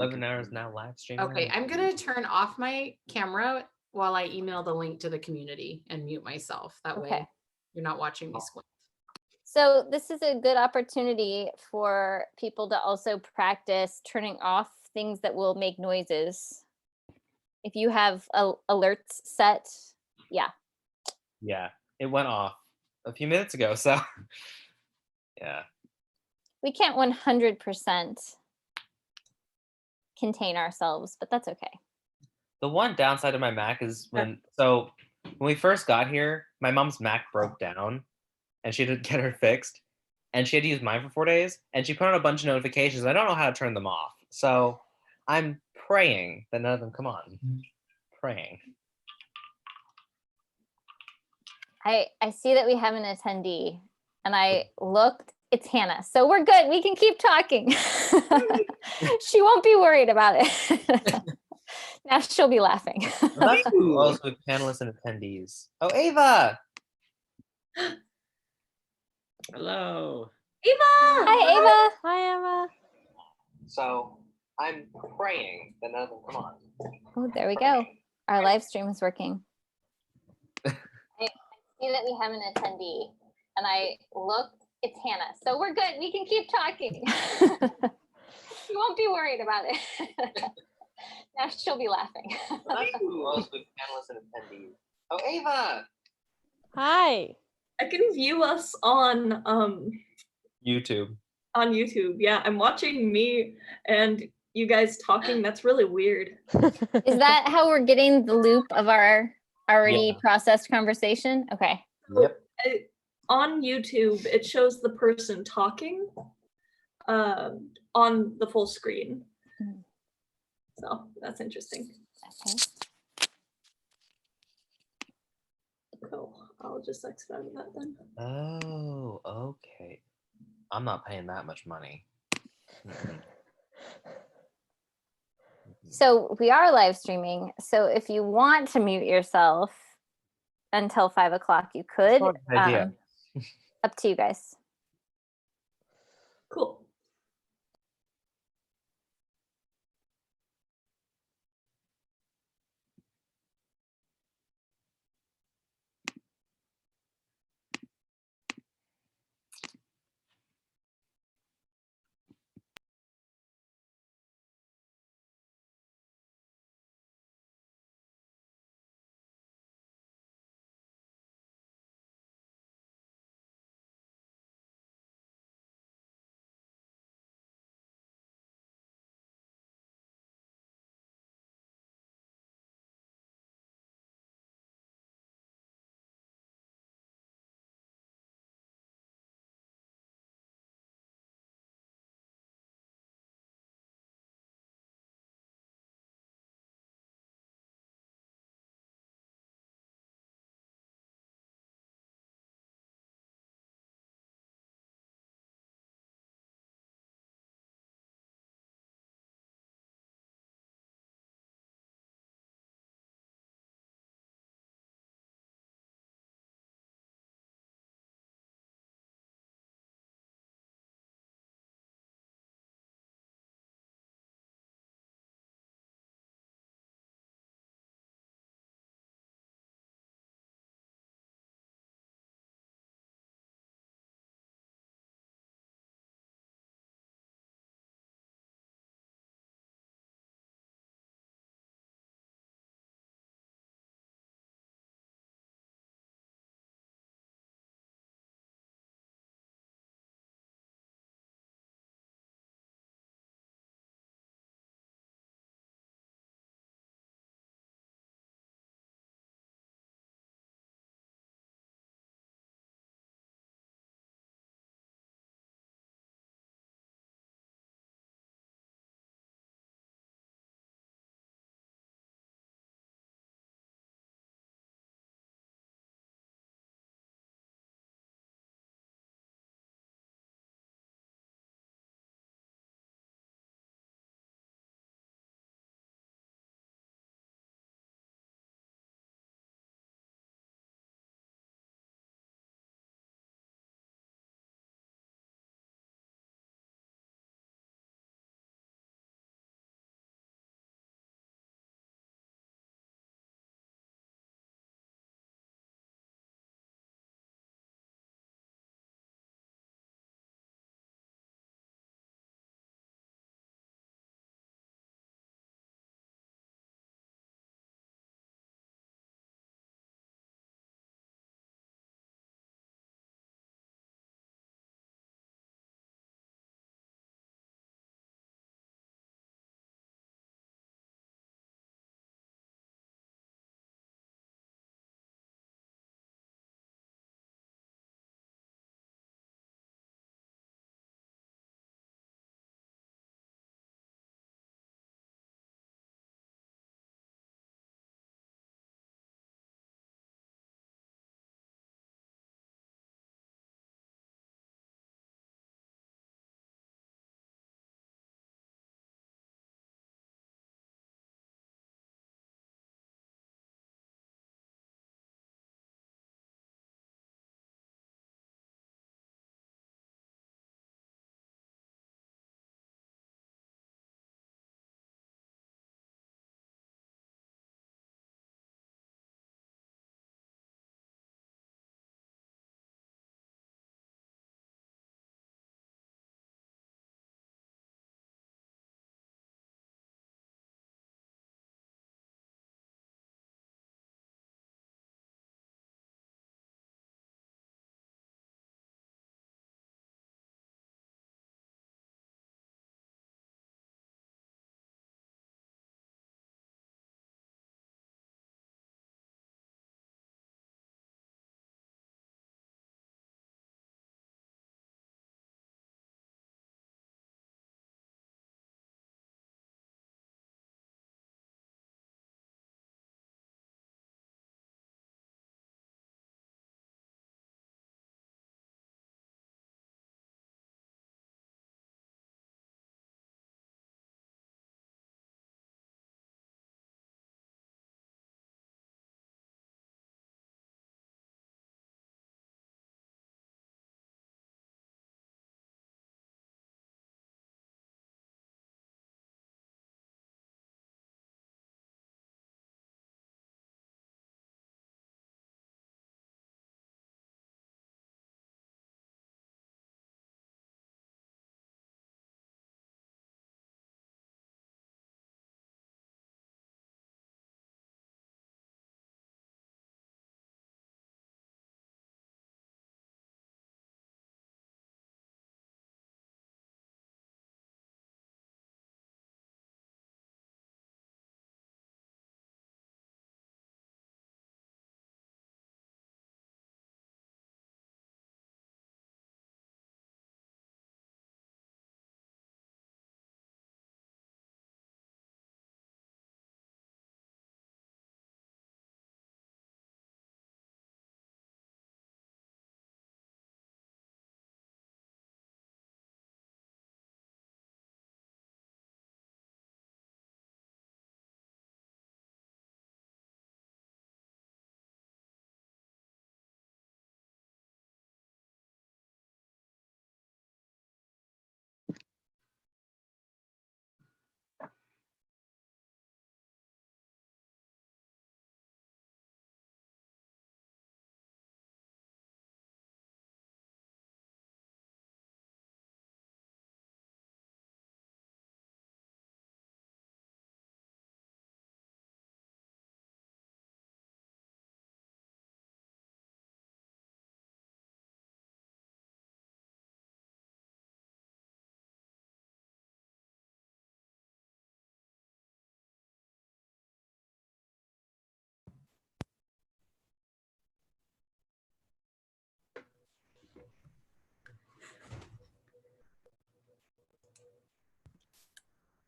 11 hours now live streaming. Okay, I'm gonna turn off my camera while I email the link to the community and mute myself. That Okay. way you're not watching me squint. So this is a good opportunity for people to also practice turning off things that will make noises. If you have alerts set, yeah. Yeah, it went off a few minutes ago, so yeah. We can't 100% contain ourselves, but that's okay. The one downside of my Mac is when we first got here, my mom's Mac broke down and she had to get her fixed. And she had to use mine for 4 days, and she put on a bunch of notifications. I don't know how to turn them off. So I'm praying that none of them come on. Praying. I see that we have an attendee, and I looked. It's Hannah, so we're good. We can keep talking. She won't be worried about it. Now she'll be laughing. That's close with panelists and attendees. Oh, Ava! Hello. Eva! Hi, Ava. Hi, Eva. So I'm praying that none of them come on. Oh, there we go. Our live stream is working. I see that we have an attendee, and I looked. It's Hannah, so we're good. We can keep talking. She won't be worried about it. Now she'll be laughing. That's close with panelists and attendees. Oh, Ava! Hi. I can view us on YouTube. YouTube. Yeah, I'm watching me and you guys talking. That's really weird. Is that how we're getting the loop of our already Yeah. processed conversation? Okay. Yep. On YouTube, it shows the person talking on the full screen. Mhm. So that's interesting. Okay. Cool. I'll just exit out of that then. Oh, okay. I'm not paying that much money. So we are live streaming. So if you want to mute yourself until 5 o'clock, you could. not a good idea. Up to you guys. Cool.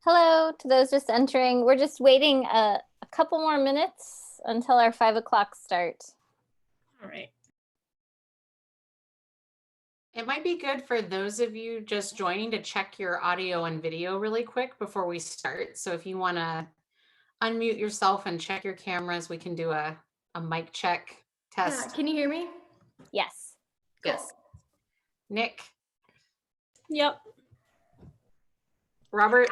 Hello to those just entering. We're just waiting a couple more minutes until our 5 o'clock start. All right. It might be good for those of you just joining to check your audio and video really quick before we start. So if you want to unmute yourself and check your cameras, we can do a mic check test. Can you hear me? Yes. Yes. Nick, Yep. Robert.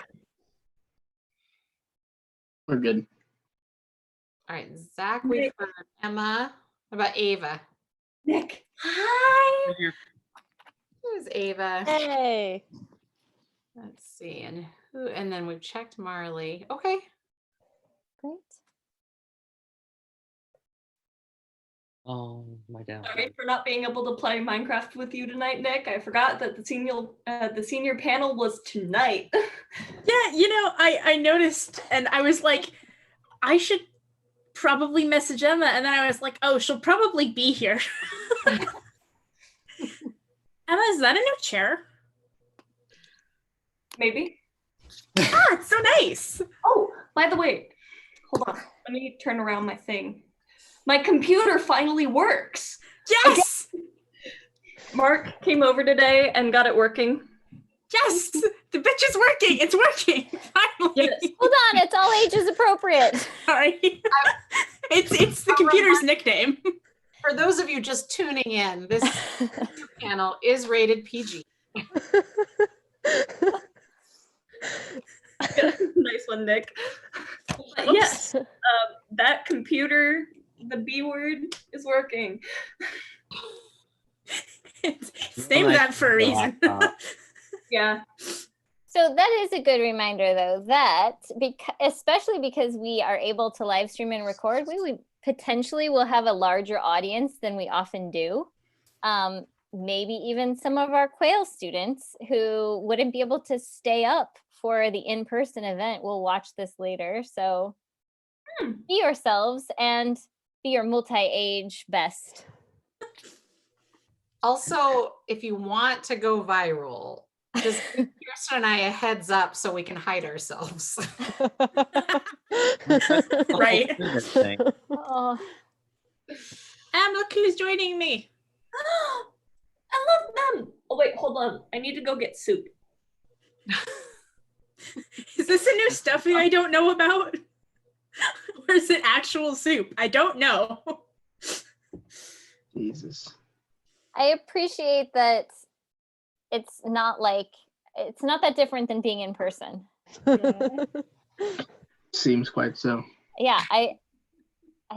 We're good. All right, Zach, we've heard Emma. What about Ava? Nick. Hi. Who's Ava? Hey. Let's see, and who? And then we've checked Marley. Okay. Great. Oh, my dad. Sorry for not being able to play Minecraft with you tonight, Nick. I forgot that the senior panel was tonight. Yeah, you know, I noticed and I was like, I should probably message Emma, and then I was like, oh, she'll probably be here. Emma, is that a new chair? Maybe. Ah, it's so nice. Oh, by the way, hold on. Let me turn around my thing. My computer finally works. Yes. Mark came over today and got it working. Yes. The bitch is working. It's working. Finally. Yes. Hold on, it's all ages appropriate. Sorry. It's the computer's nickname. For those of you just tuning in, this panel is rated PG. Nice one, Nick. But yes, that computer, the B word, is working. It's named that for a reason. Yeah. So that is a good reminder, though, that especially because we are able to live stream and record, we potentially will have a larger audience than we often do. Maybe even some of our Quail students who wouldn't be able to stay up for the in-person event will watch this later. So be yourselves and be your multi-age best. Also, if you want to go viral, just give Kirsten and I a heads up so we can hide ourselves. Right. Oh, Look who's joining me. I love them. Oh wait, hold on. I need to go get soup. Is this a new stuffing I don't know about? Or is it actual soup? I don't know. Jesus. I appreciate that it's not that different than being in person. Seems quite so. Yeah, I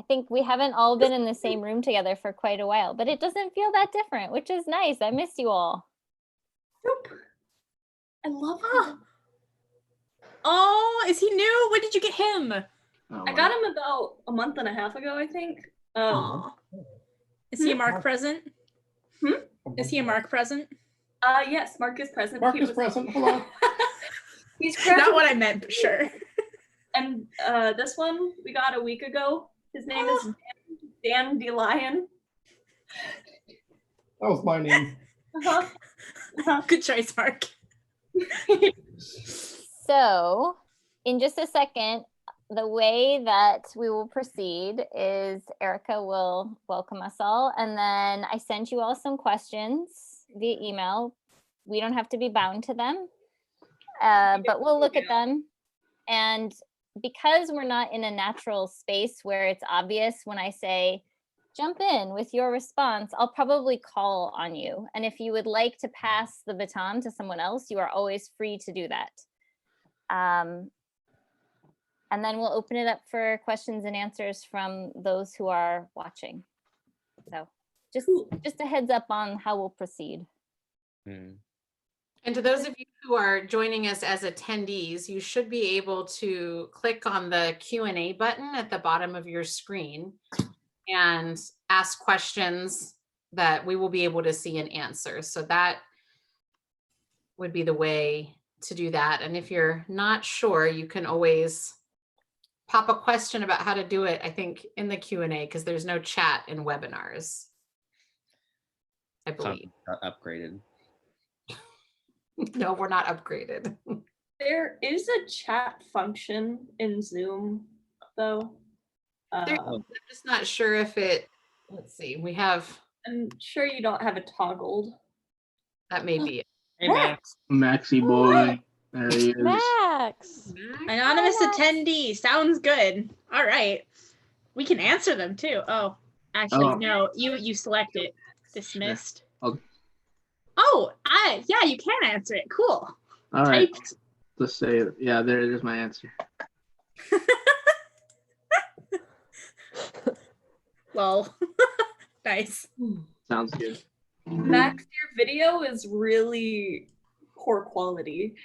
think we haven't all been in the same room together for quite a while, but it doesn't feel that different, which is nice. I miss you all. Soup. I love him. Oh, is he new? When did you get him? Oh, I got him about a month and a half ago, I think. Aw. Is he a Mark present? Is he a Mark present? Yes, Mark is present. Mark He is was- present. Hello. He's Not present. what I meant, but sure. And this one we got a week ago. His name is Dan DeLion. That was my name. Good choice, Mark. So, in just a second, the way that we will proceed is Erica will welcome us all, and then I sent you all some questions via email. We don't have to be bound to them, but we'll look at them. And because we're not in a natural space where it's obvious when I say, jump in with your response, I'll probably call on you. And if you would like to pass the baton to someone else, you are always free to do that. And then we'll open it up for questions and answers from those who are watching. So just a heads up on how we'll proceed. And to those of you who are joining us as attendees, you should be able to click on the Q&A button at the bottom of your screen and ask questions that we will be able to see and answer. So that would be the way to do that. And if you're not sure, you can always pop a question about how to do it, I think, in the Q&A, because there's no chat in webinars, I believe. Upgraded. No, we're not upgraded. There is a chat function in Zoom, though. There- I'm just not sure if it, let's see, we have, I'm sure you don't have it toggled. that may be it. Hey, Max. Maxi boy. There he is. Max. Anonymous Max. attendee. Sounds good. All right. We can answer them too. Oh, actually, Oh. no. You select it. Dismissed. I'll- Oh, yeah, you can answer it. Cool. All right. Typed. Let's say it. Yeah, there's my answer. Lol. Nice. Sounds good. Max, your video is really poor quality.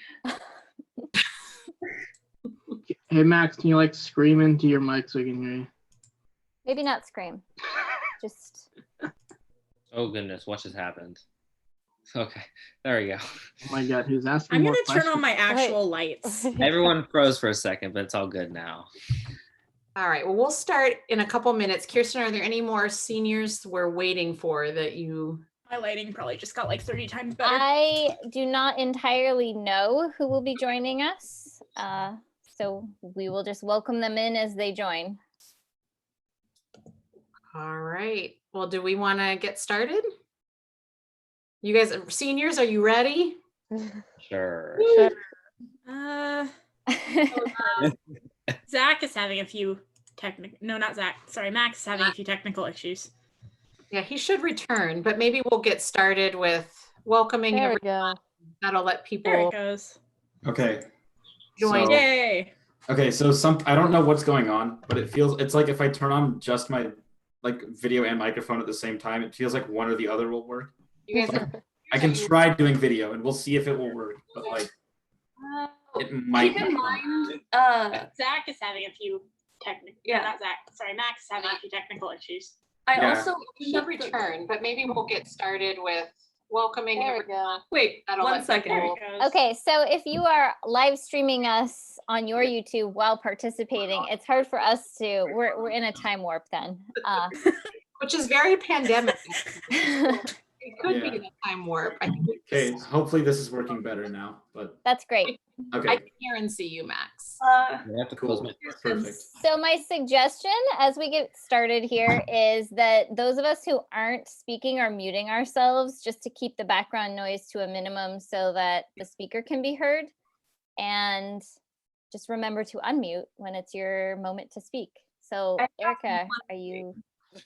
Hey Max, can you like scream into your mic so I can hear you? Maybe not scream. Just Oh goodness, what just happened? Okay, there we go. Oh my god, who's asking I'm more gonna turn on questions? my actual lights. Everyone froze for a second, but it's all good now. All right, well, we'll start in a couple minutes. Kirsten, are there any more seniors we're waiting for that you? My lighting probably just got like 30 times better. I do not entirely know who will be joining us. So we will just welcome them in as they join. All right, well, do we want to get started? You guys, seniors, are you ready? Sure. Uh, Zach is having a few not Zach. Sorry, Max is having a few technical issues. Yeah, he should return, but maybe we'll get started with welcoming There we everyone. go. That'll let There people it goes. Okay. join. So- Yay. Okay, so I don't know what's going on, but it's like if I turn on just my like video and microphone at the same time, it feels like one or the other will work. You guys are, I can try doing video and we'll see if it will work, but like it might Keep in not. mind, Zach is having a few technical. Yeah. Not Zach. Sorry, Max is having a few technical issues. I Yeah. also he should return, but maybe we'll get started with welcoming There we everyone. go. wait That'll one let second. There people- it goes. Okay, so if you are live streaming us on your YouTube while participating, it's hard for us to, we're in a time warp then. Which is very pandemic. It could Yeah. be in a time warp. I think Okay, hopefully this is working better now, but That's great. I okay. can hear and see you, Max. I have to close Cool. my Perfect. So my suggestion as we get started here is that those of us who aren't speaking are muting ourselves just to keep the background noise to a minimum so that the speaker can be heard. And just remember to unmute when it's your moment to speak. So I have Erica, one are you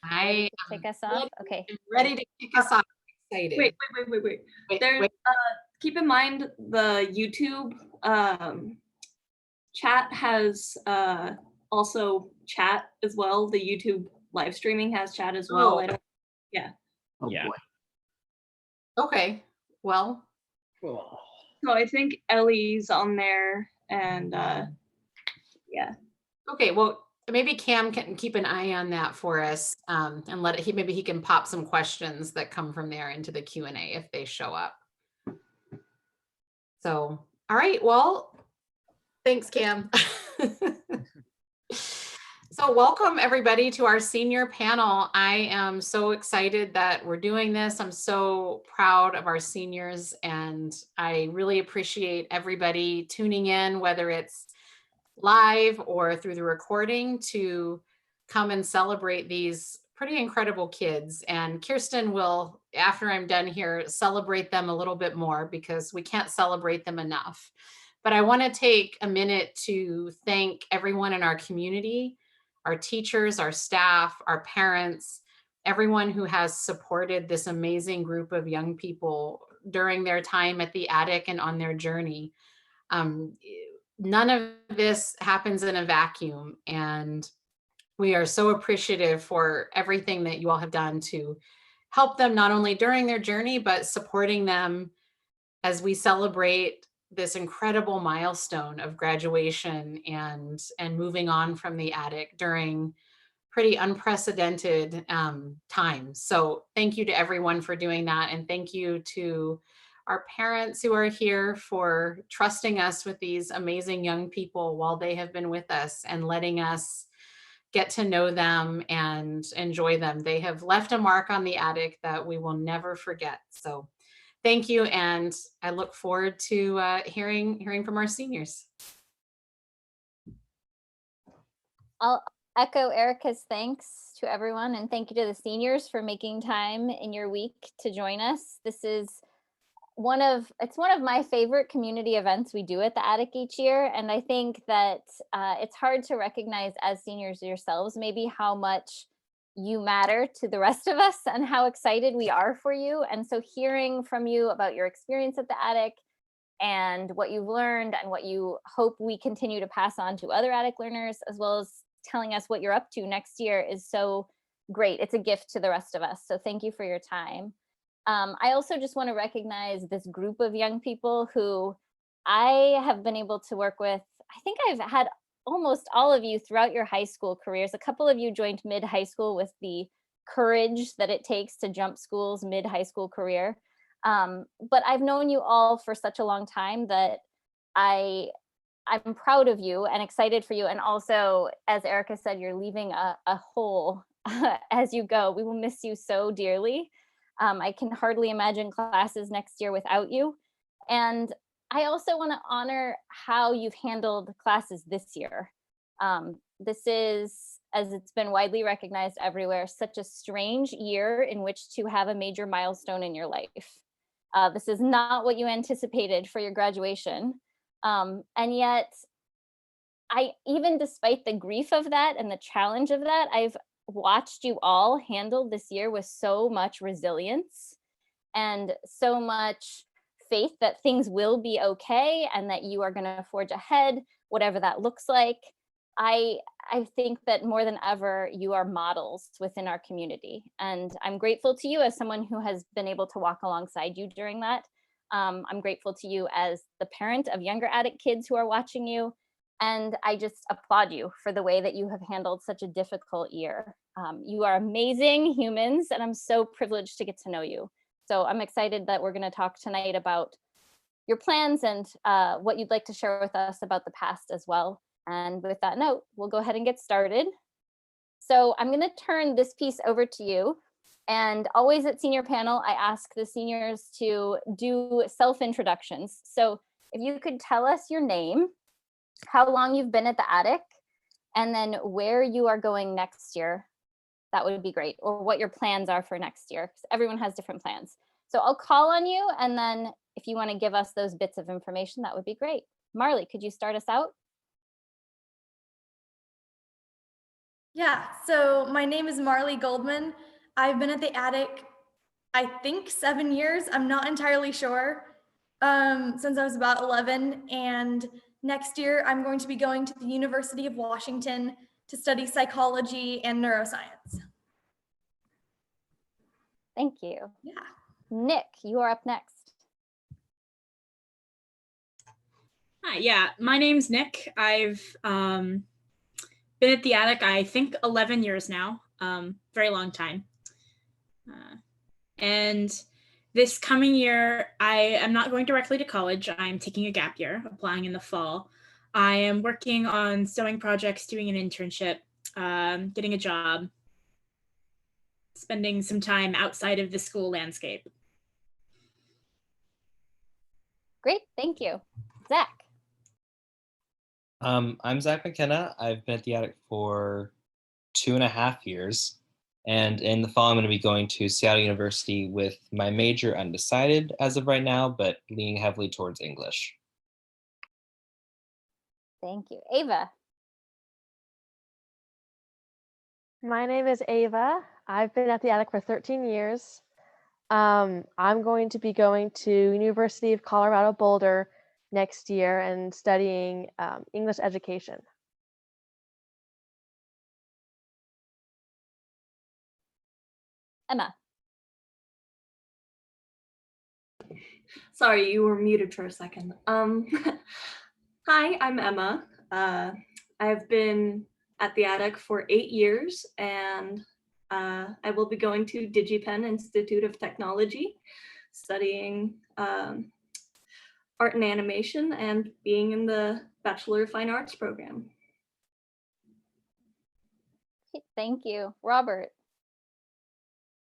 I ready to kick us off? ready. Okay. am ready to kick us off. Excited. Wait. Wait, There's wait. keep in mind the YouTube chat has also chat as well. The YouTube live streaming has chat as well. Oh. I don't, Oh Yeah. boy. Okay. Well, so I think Ellie's on there and yeah. okay. Well, maybe Cam can keep an eye on that for us, and maybe he can pop some questions that come from there into the Q&A if they show up. So, all right. Well, thanks, Cam. So welcome everybody to our senior panel. I am so excited that we're doing this. I'm so proud of our seniors, and I really appreciate everybody tuning in, whether it's live or through the recording, to come and celebrate these pretty incredible kids. And Kirsten will, after I'm done here, celebrate them a little bit more because we can't celebrate them enough. But I want to take a minute to thank everyone in our community, our teachers, our staff, our parents, everyone who has supported this amazing group of young people during their time at the attic and on their journey. None of this happens in a vacuum, and we are so appreciative for everything that you all have done to help them not only during their journey, but supporting them as we celebrate this incredible milestone of graduation and moving on from the attic during pretty unprecedented times. So thank you to everyone for doing that. And thank you to our parents who are here for trusting us with these amazing young people while they have been with us and letting us get to know them and enjoy them. They have left a mark on the attic that we will never forget. So thank you, and I look forward to hearing from our seniors. I'll echo Erica's thanks to everyone, and thank you to the seniors for making time in your week to join us. This is one of my favorite community events we do at the Attic each year, and I think that it's hard to recognize as seniors yourselves maybe how much you matter to the rest of us and how excited we are for you. And so hearing from you about your experience at the Attic and what you've learned and what you hope we continue to pass on to other Attic learners, as well as telling us what you're up to next year, is so great. It's a gift to the rest of us. So thank you for your time. I also just want to recognize this group of young people who I have been able to work with. I think I've had almost all of you throughout your high school careers. A couple of you joined mid-high school with the courage that it takes to jump schools mid-high school career. But I've known you all for such a long time that I'm proud of you and excited for you. And also, as Erica said, you're leaving a hole as you go. We will miss you so dearly. I can hardly imagine classes next year without you. And I also want to honor how you've handled classes this year. This is, as it's been widely recognized everywhere, such a strange year in which to have a major milestone in your life. This is not what you anticipated for your graduation. And yet, even despite the grief of that and the challenge of that, I've watched you all handle this year with so much resilience and so much faith that things will be okay and that you are going to forge ahead, whatever that looks like. I think that more than ever, you are models within our community. And I'm grateful to you as someone who has been able to walk alongside you during that. I'm grateful to you as the parent of younger Attic kids who are watching you. And I just applaud you for the way that you have handled such a difficult year. You are amazing humans, and I'm so privileged to get to know you. So I'm excited that we're going to talk tonight about your plans and what you'd like to share with us about the past as well. And with that note, we'll go ahead and get started. So I'm going to turn this piece over to you. And always at senior panel, I ask the seniors to do self-introductions. So if you could tell us your name, how long you've been at the Attic, and then where you are going next year, that would be great. Or what your plans are for next year, because everyone has different plans. So I'll call on you, and then if you want to give us those bits of information, that would be great. Marley, could you start us out? Yeah, so my name is Marley Goldman. I've been at the Attic, I think 7 years. I'm not entirely sure, since I was about 11. And next year, I'm going to be going to the University of Washington to study psychology and neuroscience. Thank you. Yeah. Nick, you are up next. Hi, yeah, my name's Nick. I've been at the Attic, I think 11 years now, very long time. And this coming year, I am not going directly to college. I'm taking a gap year, applying in the fall. I am working on sewing projects, doing an internship, getting a job, spending some time outside of the school landscape. Great, thank you. Zach. I'm Zach McKenna. I've been at the Attic for 2.5 years. And in the fall, I'm going to be going to Seattle University with my major undecided as of right now, but leaning heavily towards English. Thank you. Ava. My name is Ava. I've been at the Attic for 13 years. I'm going to be going to University of Colorado Boulder next year and studying English education. Emma. Sorry, you were muted for a second. Hi, I'm Emma. I've been at the Attic for 8 years, and I will be going to DigiPen Institute of Technology, studying art and animation and being in the Bachelor of Fine Arts program. Thank you. Robert.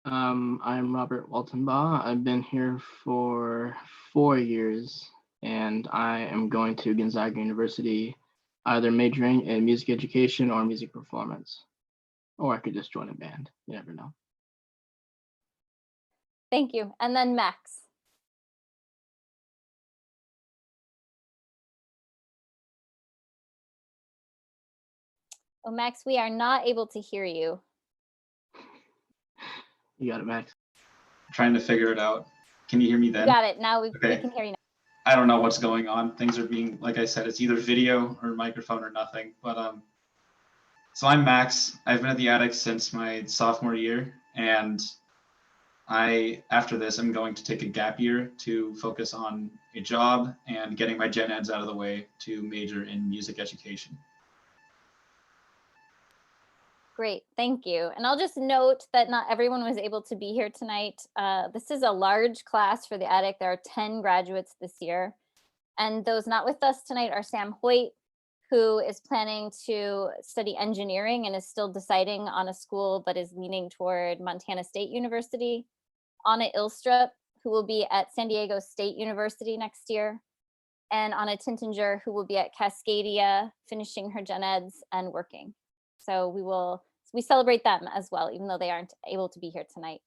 I'm Robert Waltenbaugh. I've been here for 4 years, and I am going to Gonzaga University, either majoring in music education or music performance. Or I could just join a band. You never know. Thank you. And then Max. Oh, Max, we are not able to hear you. You got it, Max. Trying to figure it out. Can you hear me You then? got it. Now we Okay. can hear you now. I don't know what's going on. Things are being, like I said, it's either video or microphone or nothing. But so I'm Max. I've been at the Attic since my sophomore year, and after this, I'm going to take a gap year to focus on a job and getting my gen eds out of the way to major in music education. Great, thank you. And I'll just note that not everyone was able to be here tonight. This is a large class for the Attic. There are 10 graduates this year. And those not with us tonight are Sam Hoyt, who is planning to study engineering and is still deciding on a school, but is leaning toward Montana State University. Anna Ilstrup, who will be at San Diego State University next year. And Anna Tintinger, who will be at Cascadia, finishing her gen eds and working. So we celebrate them as well, even though they aren't able to be here tonight.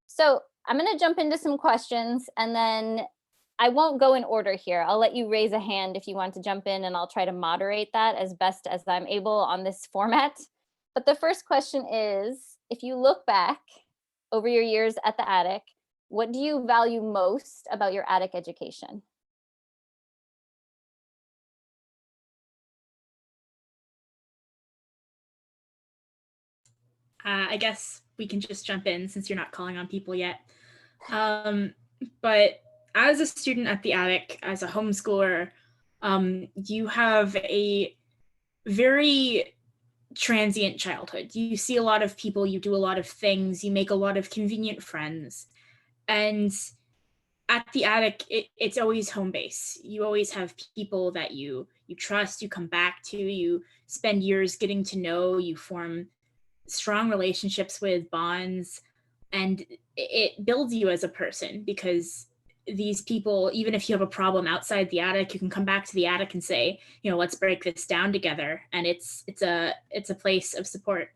So I'm going to jump into some questions, and then I won't go in order here. I'll let you raise a hand if you want to jump in, and I'll try to moderate that as best as I'm able on this format. But the first question is, if you look back over your years at the Attic, what do you value most about your Attic education? I guess we can just jump in since you're not calling on people yet. But as a student at the Attic, as a homeschooler, you have a very transient childhood. You see a lot of people, you do a lot of things, you make a lot of convenient friends. And at the Attic, it's always home base. You always have people that you trust, you come back to, you spend years getting to know, you form strong relationships with, bonds, and it builds you as a person, because these people, even if you have a problem outside the Attic, you can come back to the Attic and say, let's break this down together. And it's a place of support.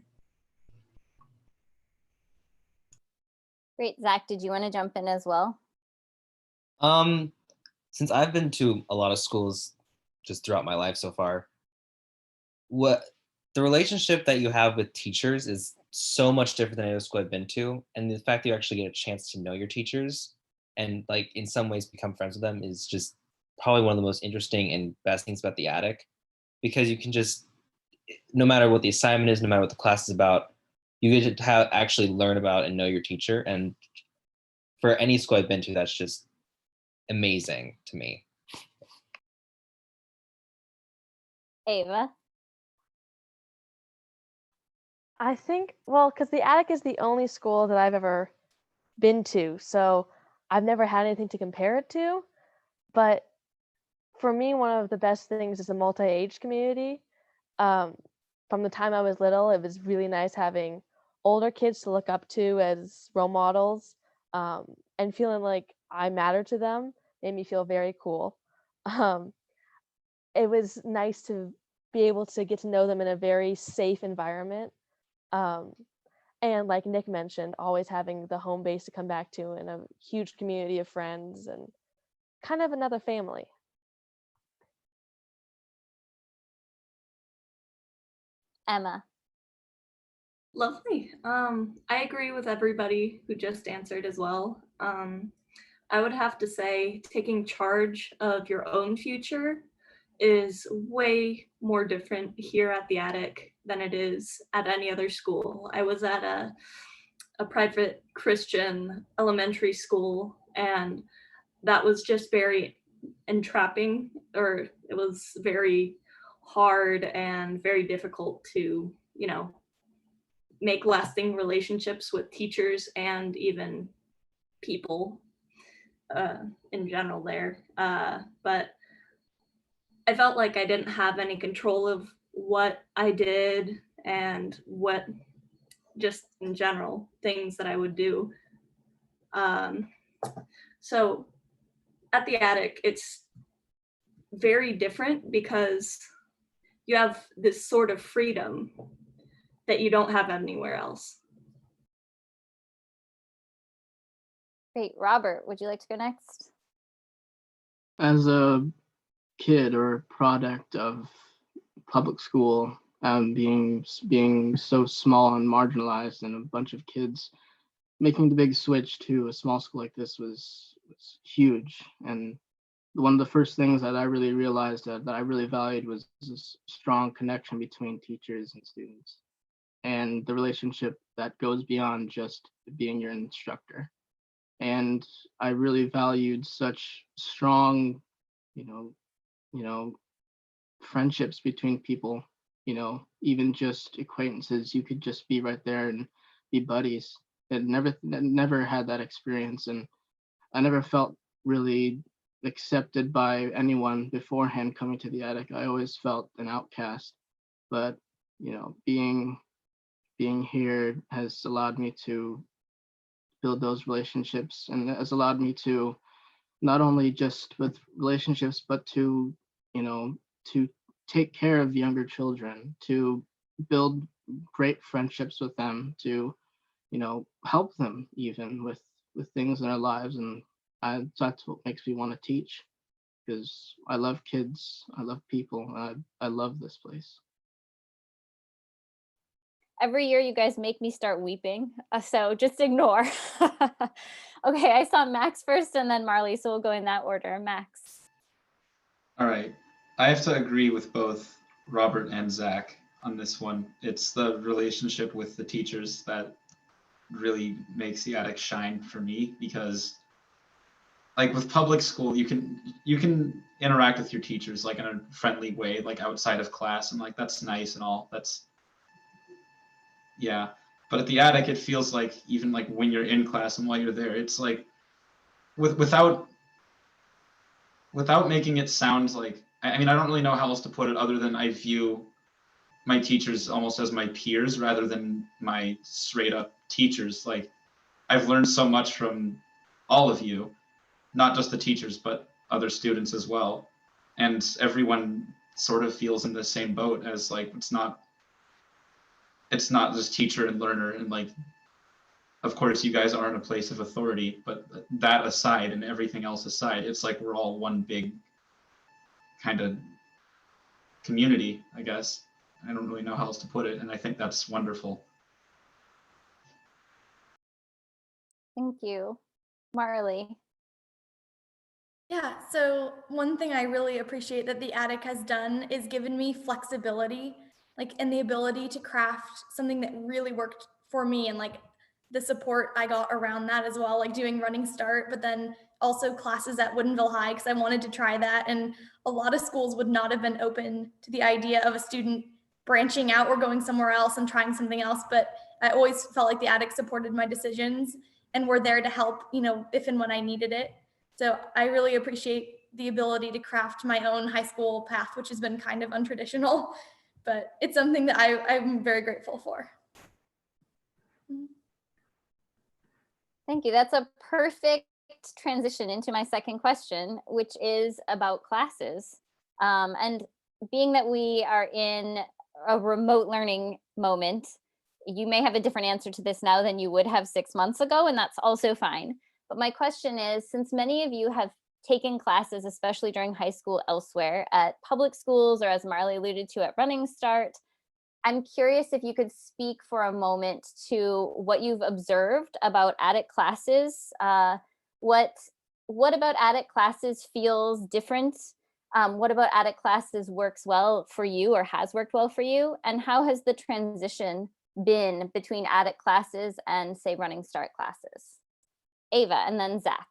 Great. Zach, did you want to jump in as well? Since I've been to a lot of schools just throughout my life so far, the relationship that you have with teachers is so much different than any other school I've been to. And the fact that you actually get a chance to know your teachers and like in some ways become friends with them is just probably one of the most interesting and best things about the Attic, because you can just, no matter what the assignment is, no matter what the class is about, you get to actually learn about and know your teacher. And for any school I've been to, that's just amazing to me. Ava? I think, well, because the Attic is the only school that I've ever been to, so I've never had anything to compare it to. But for me, one of the best things is a multi-age community. From the time I was little, it was really nice having older kids to look up to as role models, and feeling like I matter to them made me feel very cool. It was nice to be able to get to know them in a very safe environment. And like Nick mentioned, always having the home base to come back to and a huge community of friends and kind of another family. Emma? Lovely. I agree with everybody who just answered as well. I would have to say taking charge of your own future is way more different here at the Attic than it is at any other school. I was at a private Christian elementary school, and that was just very entrapping, or it was very hard and very difficult to, make lasting relationships with teachers and even people in general there. But I felt like I didn't have any control of what I did and what just in general, things that I would do. So at the attic, it's very different because you have this sort of freedom that you don't have anywhere else. Great. Robert, would you like to go next? As a kid or product of public school, being so small and marginalized, and a bunch of kids making the big switch to a small school like this was huge. And one of the first things that I really realized that I really valued was this strong connection between teachers and students, and the relationship that goes beyond just being your instructor. And I really valued such strong, you know, friendships between people, even just acquaintances. You could just be right there and be buddies. Never had that experience, and I never felt really accepted by anyone beforehand coming to the attic. I always felt an outcast, but being here has allowed me to build those relationships, and has allowed me to not only just with relationships, but to to take care of younger children, to build great friendships with them, to help them even with things in their lives. And that's what makes me want to teach, because I love kids, I love people, and I love this place. Every year you guys make me start weeping, so just ignore. Okay, I saw Max first and then Marley, so we'll go in that order. Max. All right. I have to agree with both Robert and Zach on this one. It's the relationship with the teachers that really makes the attic shine for me, because like with public school, you can interact with your teachers like in a friendly way, like outside of class, and like that's nice and all. That's yeah. But at the attic, it feels like even like when you're in class and while you're there, it's like without making it sound like, I mean, I don't really know how else to put it other than I view my teachers almost as my peers rather than my straight up teachers. Like I've learned so much from all of you, not just the teachers, but other students as well. And everyone sort of feels in the same boat as like, it's not just teacher and learner, and like, of course you guys are in a place of authority, but that aside and everything else aside, it's like we're all one big kind of community, I guess. I don't really know how else to put it, and I think that's wonderful. Thank you. Marley. Yeah, so one thing I really appreciate that the attic has done is given me flexibility, like, and the ability to craft something that really worked for me, and like the support I got around that as well, like doing Running Start, but then also classes at Woodinville High because I wanted to try that. And a lot of schools would not have been open to the idea of a student branching out or going somewhere else and trying something else. But I always felt like the attic supported my decisions and were there to help, if and when I needed it. So I really appreciate the ability to craft my own high school path, which has been kind of untraditional, but it's something that I'm very grateful for. Thank you. That's a perfect transition into my second question, which is about classes. And being that we are in a remote learning moment, you may have a different answer to this now than you would have 6 months ago, and that's also fine. But my question is, since many of you have taken classes, especially during high school elsewhere at public schools, or as Marley alluded to at Running Start, I'm curious if you could speak for a moment to what you've observed about attic classes. What about attic classes feels different? What about attic classes works well for you or has worked well for you? And how has the transition been between attic classes and, say, Running Start classes? Ava, and then Zach.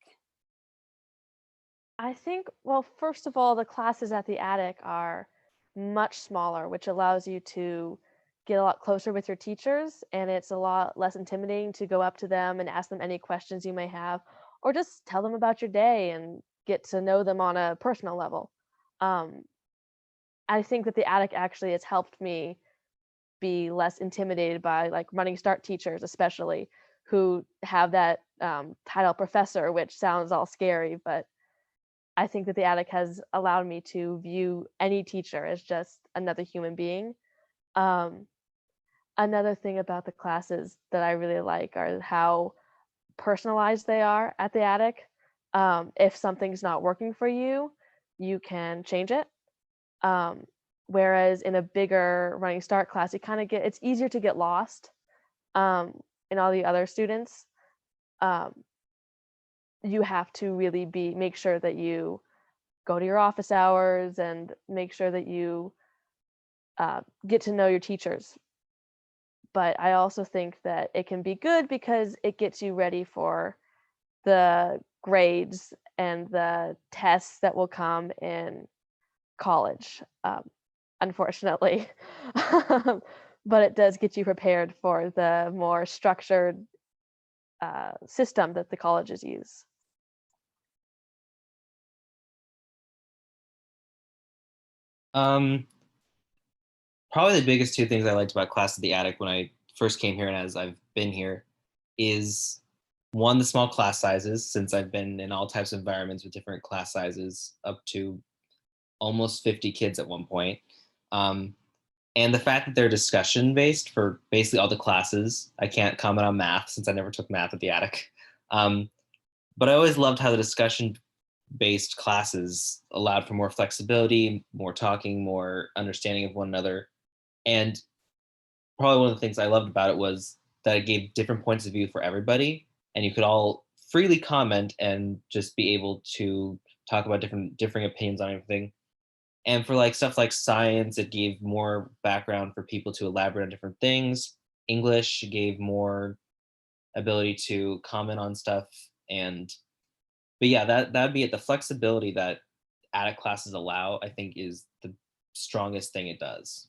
I think, well, first of all, the classes at the attic are much smaller, which allows you to get a lot closer with your teachers, and it's a lot less intimidating to go up to them and ask them any questions you may have, or just tell them about your day and get to know them on a personal level. I think that the attic actually has helped me be less intimidated by like Running Start teachers, especially who have that title professor, which sounds all scary, but I think that the attic has allowed me to view any teacher as just another human being. Another thing about the classes that I really like are how personalized they are at the attic. If something's not working for you, you can change it. Whereas in a bigger Running Start class, it's easier to get lost in all the other students. You have to really make sure that you go to your office hours and make sure that you get to know your teachers. But I also think that it can be good because it gets you ready for the grades and the tests that will come in college, unfortunately. But it does get you prepared for the more structured system that the colleges use. Probably the biggest two things I liked about Class of the Attic when I first came here and as I've been here is one, the small class sizes, since I've been in all types of environments with different class sizes up to almost 50 kids at one point. And the fact that they're discussion based for basically all the classes. I can't comment on math since I never took math at the attic. But I always loved how the discussion based classes allowed for more flexibility, more talking, more understanding of one another. And probably one of the things I loved about it was that it gave different points of view for everybody, and you could all freely comment and just be able to talk about differing opinions on everything. And for like stuff like science, it gave more background for people to elaborate on different things. English gave more ability to comment on stuff. But yeah, that'd be it. The flexibility that attic classes allow, I think, is the strongest thing it does.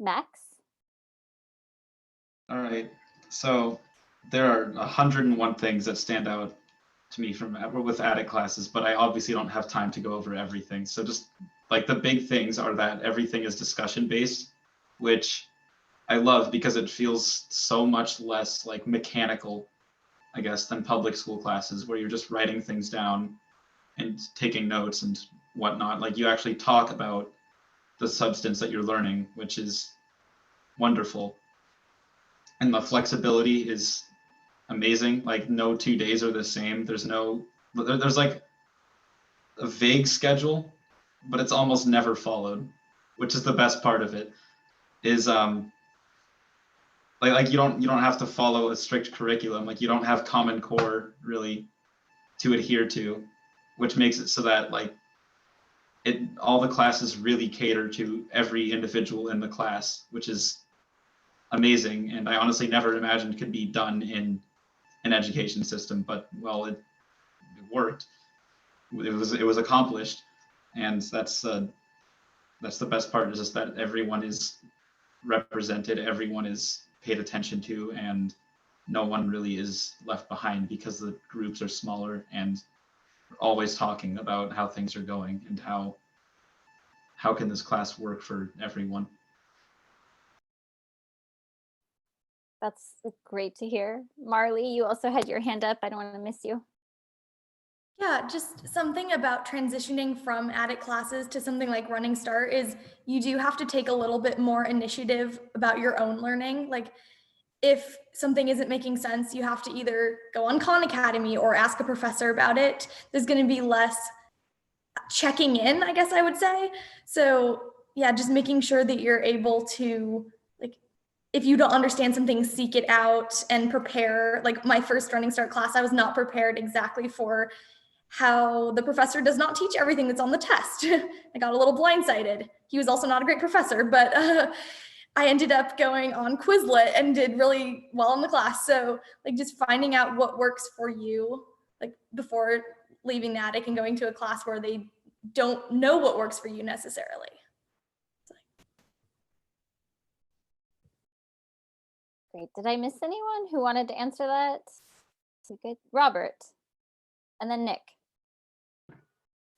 Max? All right. So there are 101 things that stand out to me from with attic classes, but I obviously don't have time to go over everything. So just like the big things are that everything is discussion based, which I love because it feels so much less like mechanical, I guess, than public school classes where you're just writing things down and taking notes and whatnot. Like you actually talk about the substance that you're learning, which is wonderful. And the flexibility is amazing. Like no 2 days are the same. There's like a vague schedule, but it's almost never followed, which is the best part of it. Is like you don't have to follow a strict curriculum. Like you don't have Common Core really to adhere to, which makes it so that like all the classes really cater to every individual in the class, which is amazing. And I honestly never imagined could be done in an education system, but well, it worked. It was accomplished, and that's the best part. Is just that everyone is represented, everyone is paid attention to, and no one really is left behind because the groups are smaller and we're always talking about how things are going and how can this class work for everyone. That's great to hear. Marley, you also had your hand up. I don't want to miss you. Yeah, just something about transitioning from attic classes to something like Running Start is you do have to take a little bit more initiative about your own learning. Like if something isn't making sense, you have to either go on Khan Academy or ask a professor about it. There's going to be less checking in, I guess I would say. So yeah, just making sure that you're able to, like, if you don't understand something, seek it out and prepare. Like my first Running Start class, I was not prepared exactly for how the professor does not teach everything that's on the test. I got a little blindsided. He was also not a great professor, but I ended up going on Quizlet and did really well in the class. So like just finding out what works for you, like before leaving the attic and going to a class where they don't know what works for you necessarily. Great. Did I miss anyone who wanted to answer that? So good. Robert, and then Nick.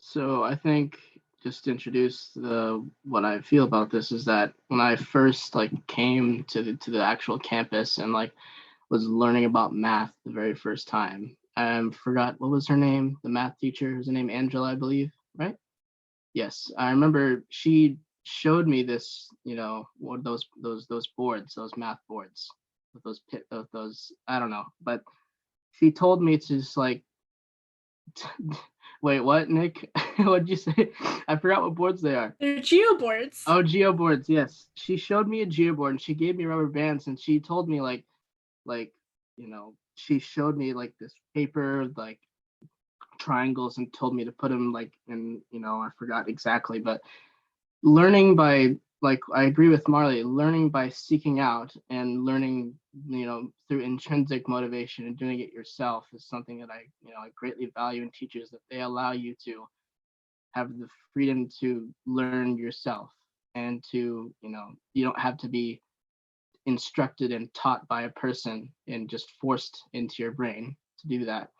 So I think just to introduce what I feel about this is that when I first like came to the actual campus and like was learning about math the very first time, I forgot what was her name, the math teacher. Her name Angela, I believe, right? Yes, I remember she showed me this, what those boards, those math boards, with those I don't know, but she told me to just like wait, what, Nick? What'd you say? I forgot what boards they are. They're geoboards. Oh, geoboards, yes. She showed me a geoboard and she gave me rubber bands and she told me like she showed me like this paper, like triangles, and told me to put them like in, I forgot exactly, but learning by, like, I agree with Marley, learning by seeking out and learning, through intrinsic motivation and doing it yourself is something that I greatly value in teachers, that they allow you to have the freedom to learn yourself and to, you don't have to be instructed and taught by a person and just forced into your brain to do that.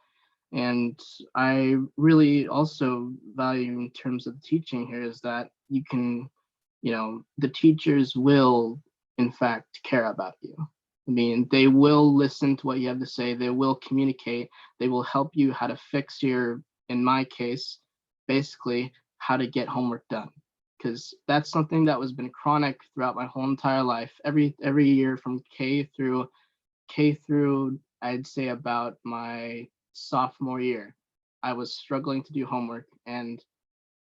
And I really also value in terms of teaching here is that you can, the teachers will in fact care about you. I mean, they will listen to what you have to say. They will communicate. They will help you how to fix in my case, basically how to get homework done. Because that's something that was been chronic throughout my whole entire life. Every year from K through I'd say about my sophomore year, I was struggling to do homework, and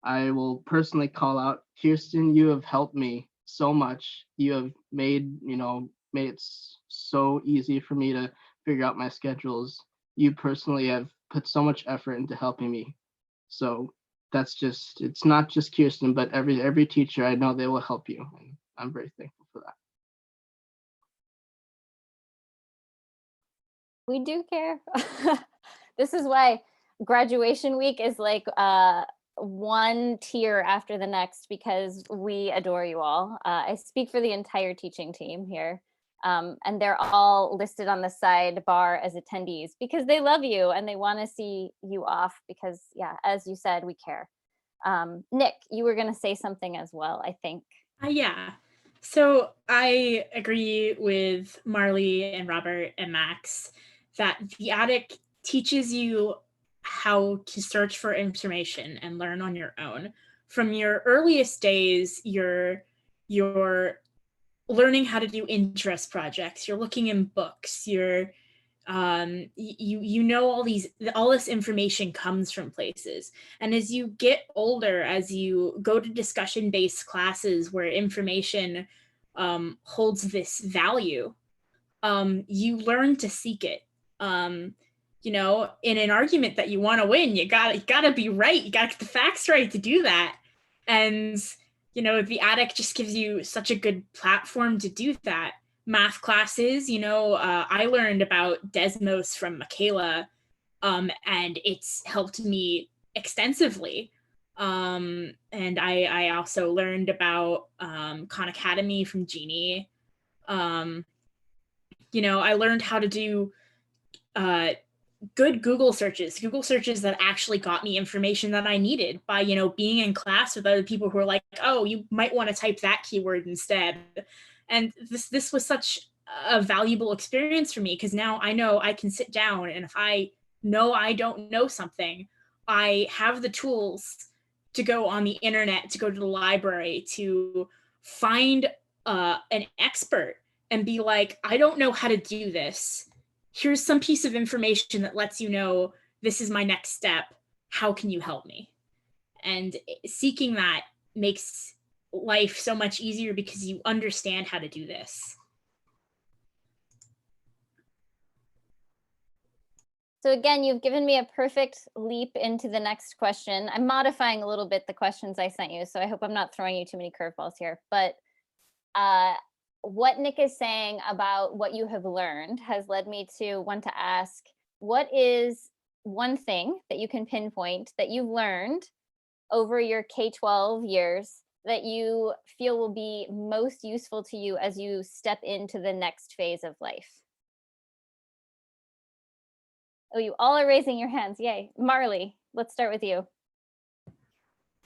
I will personally call out Kirsten. You have helped me so much. You have made it so easy for me to figure out my schedules. You personally have put so much effort into helping me. So that's just, it's not just Kirsten, but every teacher I know, they will help you. And I'm very thankful for that. We do care. This is why graduation week is like one tier after the next, because we adore you all. I speak for the entire teaching team here. And they're all listed on the sidebar as attendees because they love you and they want to see you off because, yeah, as you said, we care. Nick, you were going to say something as well, I think. Yeah. So I agree with Marley and Robert and Max that the Attic teaches you how to search for information and learn on your own. From your earliest days, you're learning how to do interest projects. You're looking in books. You're all this information comes from places. And as you get older, as you go to discussion-based classes where information holds this value, you learn to seek it. In an argument that you want to win, you gotta be right. You gotta get the facts right to do that. And the Attic just gives you such a good platform to do that. Math classes, I learned about Desmos from Michaela, and it's helped me extensively. And I also learned about Khan Academy from Jeannie. I learned how to do good Google searches that actually got me information that I needed by, being in class with other people who are like, oh, you might want to type that keyword instead. And this was such a valuable experience for me because now I know I can sit down, and if I know I don't know something, I have the tools to go on the internet, to go to the library, to find an expert and be like, I don't know how to do this. Here's some piece of information that lets you know this is my next step. How can you help me? And seeking that makes life so much easier because you understand how to do this. So again, you've given me a perfect leap into the next question. I'm modifying a little bit the questions I sent you, so I hope I'm not throwing you too many curveballs here. But what Nick is saying about what you have learned has led me to want to ask, what is one thing that you can pinpoint that you've learned over your K-12 years that you feel will be most useful to you as you step into the next phase of life? Oh, you all are raising your hands. Yay. Marley, let's start with you.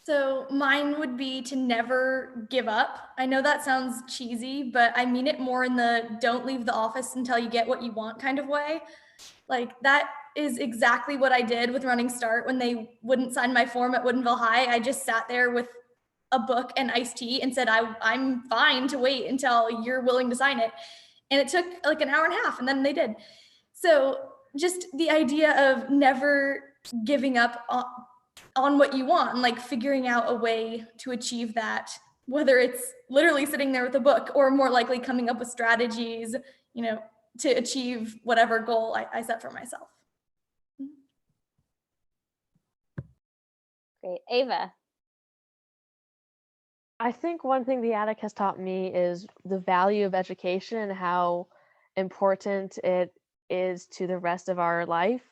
So mine would be to never give up. I know that sounds cheesy, but I mean it more in the don't leave the office until you get what you want kind of way. Like that is exactly what I did with Running Start when they wouldn't sign my form at Woodinville High. I just sat there with a book and iced tea and said, I'm fine to wait until you're willing to sign it. And it took like an hour and a half, and then they did. So just the idea of never giving up on what you want and like figuring out a way to achieve that, whether it's literally sitting there with a book or more likely coming up with strategies, you know, to achieve whatever goal I set for myself. Great. Ava. I think one thing the attic has taught me is the value of education and how important it is to the rest of our life.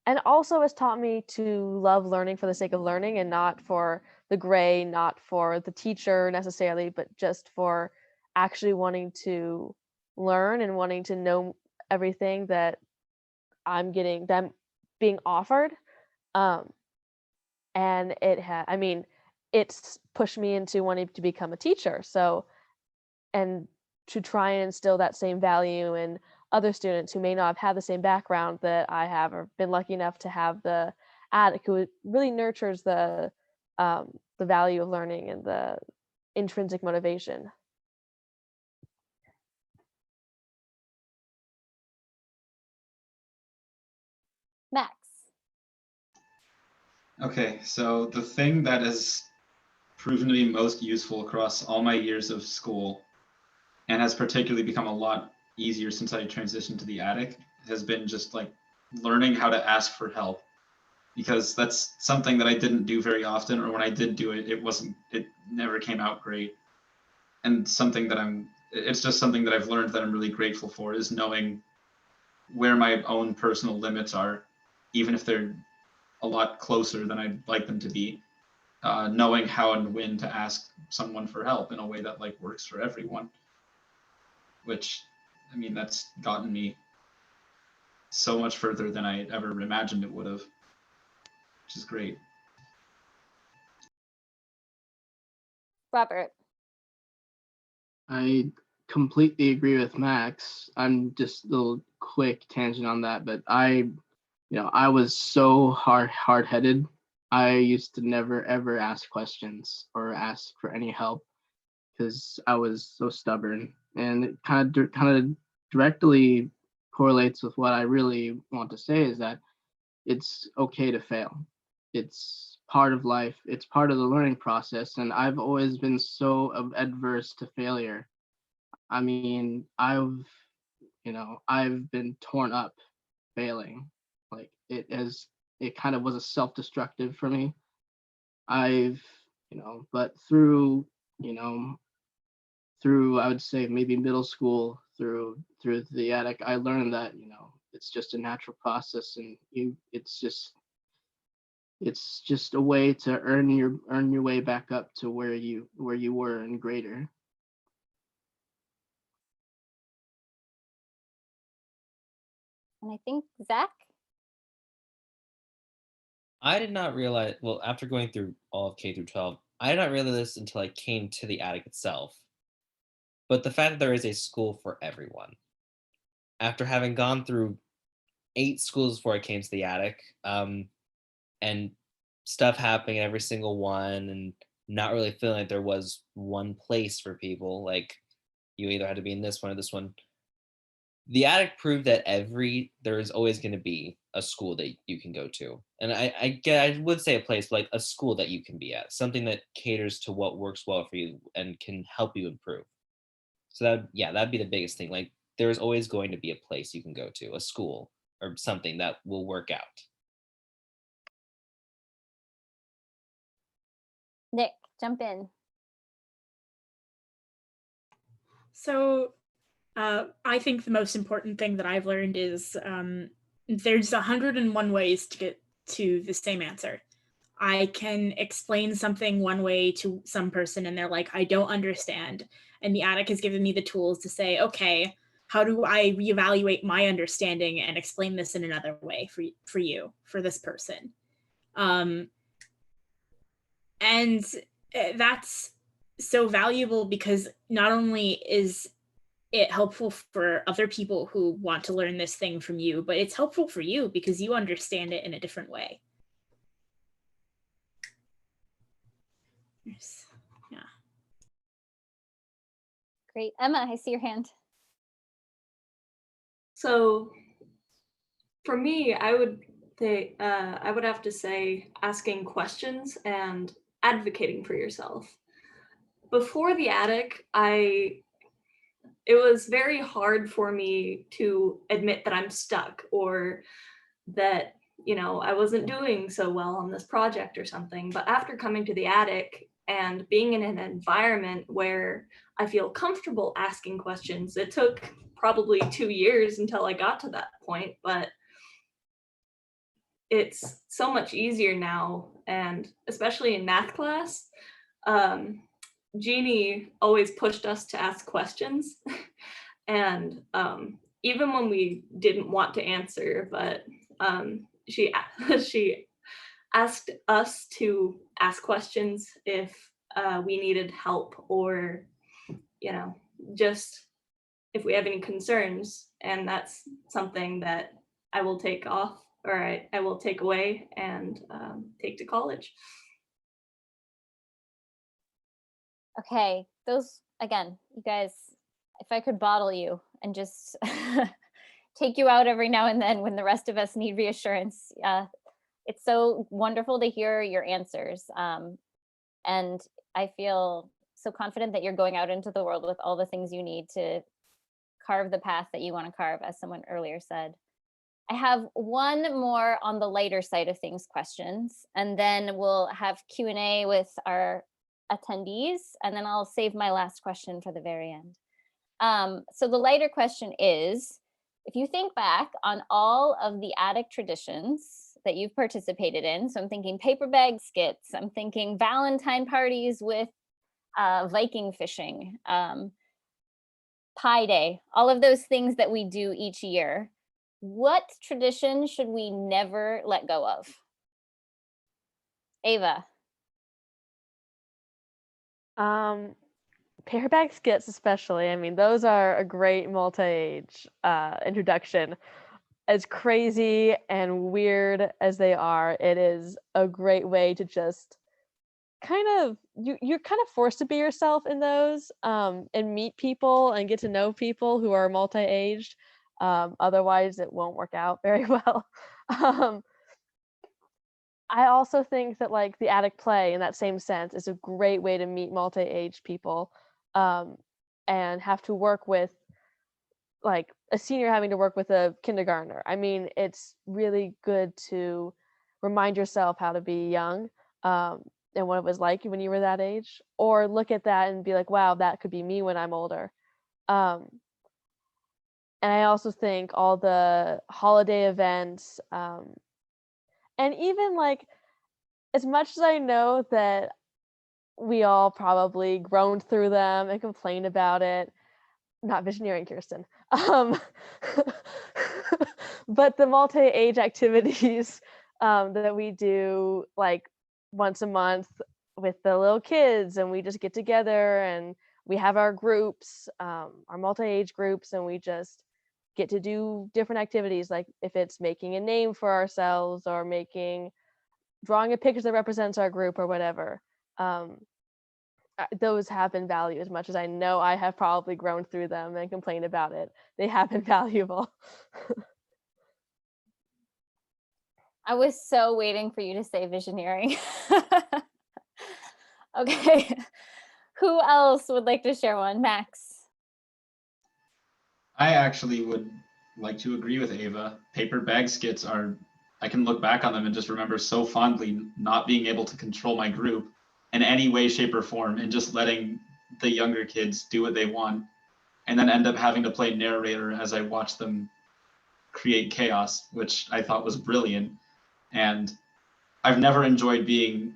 And also has taught me to love learning for the sake of learning and not for the grade, not for the teacher necessarily, but just for actually wanting to learn and wanting to know everything that I'm being offered. And it's pushed me into wanting to become a teacher. So, and to try and instill that same value in other students who may not have had the same background that I have, or been lucky enough to have the attic, who really nurtures the value of learning and the intrinsic motivation. Max. Okay, so the thing that has proven to be most useful across all my years of school, and has particularly become a lot easier since I transitioned to the attic, has been just like learning how to ask for help, because that's something that I didn't do very often, or when I did do it, it never came out great. And it's just something that I've learned that I'm really grateful for, is knowing where my own personal limits are, even if they're a lot closer than I'd like them to be. Knowing how and when to ask someone for help in a way that like works for everyone, which, I mean, that's gotten me so much further than I ever imagined it would have, which is great. Robert. I completely agree with Max. I'm just a little quick tangent on that, but I was so hard-headed. I used to never ever ask questions or ask for any help because I was so stubborn, and it kind of directly correlates with what I really want to say, is that it's okay to fail. It's part of life. It's part of the learning process, and I've always been so adverse to failure. I mean, I've been torn up failing. Like it kind of was a self-destructive for me. But through I would say maybe middle school, through the attic, I learned that it's just a natural process, and it's just a way to earn your way back up to where you were and greater. And I think Zach. I did not realize, well, after going through all of K through 12, I did not realize this until I came to the attic itself. But the fact that there is a school for everyone. After having gone through 8 schools before I came to the attic, and stuff happening in every single one, and not really feeling like there was one place for people, like you either had to be in this one or this one. The attic proved that there is always going to be a school that you can go to. And I would say a place, like a school that you can be at, something that caters to what works well for you and can help you improve. So that'd be the biggest thing. Like there's always going to be a place you can go to, a school or something that will work out. Nick, jump in. So I think the most important thing that I've learned is there's 101 ways to get to the same answer. I can explain something one way to some person and they're like, I don't understand. And the attic has given me the tools to say, okay, how do I reevaluate my understanding and explain this in another way for you, for this person? And that's so valuable because not only is it helpful for other people who want to learn this thing from you, but it's helpful for you because you understand it in a different way. Yes. Yeah. Great. Emma, I see your hand. So for me, I would have to say asking questions and advocating for yourself. Before the attic, it was very hard for me to admit that I'm stuck or that, I wasn't doing so well on this project or something. But after coming to the attic and being in an environment where I feel comfortable asking questions, it took probably 2 years until I got to that point, but it's so much easier now. And especially in math class, Jeannie always pushed us to ask questions. And even when we didn't want to answer, but she asked us to ask questions if we needed help or, just if we have any concerns. And that's something that I will take off, or I will take away and take to college. Okay, those, again, you guys, if I could bottle you and just take you out every now and then when the rest of us need reassurance. It's so wonderful to hear your answers. And I feel so confident that you're going out into the world with all the things you need to carve the path that you want to carve, as someone earlier said. I have one more on the lighter side of things questions, and then we'll have Q&A with our attendees, and then I'll save my last question for the very end. So the lighter question is, if you think back on all of the attic traditions that you've participated in, so I'm thinking paper bag skits, I'm thinking Valentine parties with Viking fishing, Pi Day, all of those things that we do each year, what tradition should we never let go of? Ava. Paper bag skits especially. I mean, those are a great multi-age introduction. As crazy and weird as they are, it is a great way to just kind of, you're kind of forced to be yourself in those, and meet people and get to know people who are multi-aged. Otherwise it won't work out very well. I also think that like the attic play in that same sense is a great way to meet multi-age people, and have to work with like a senior having to work with a kindergartner. I mean, it's really good to remind yourself how to be young, and what it was like when you were that age, or look at that and be like, wow, that could be me when I'm older. And I also think all the holiday events, and even like, as much as I know that we all probably groaned through them and complained about it, not visioneering Kirsten, but the multi-age activities that we do like once a month with the little kids, and we just get together and we have our groups, our multi-age groups, and we just get to do different activities, like if it's making a name for ourselves or drawing a picture that represents our group or whatever. Those have been valued. As much as I know I have probably grown through them and complained about it, they have been valuable. I was so waiting for you to say visioneering. Okay, who else would like to share one? Max. I actually would like to agree with Ava. Paper bag skits I can look back on them and just remember so fondly not being able to control my group in any way, shape, or form, and just letting the younger kids do what they want, and then end up having to play narrator as I watch them create chaos, which I thought was brilliant. And I've never enjoyed being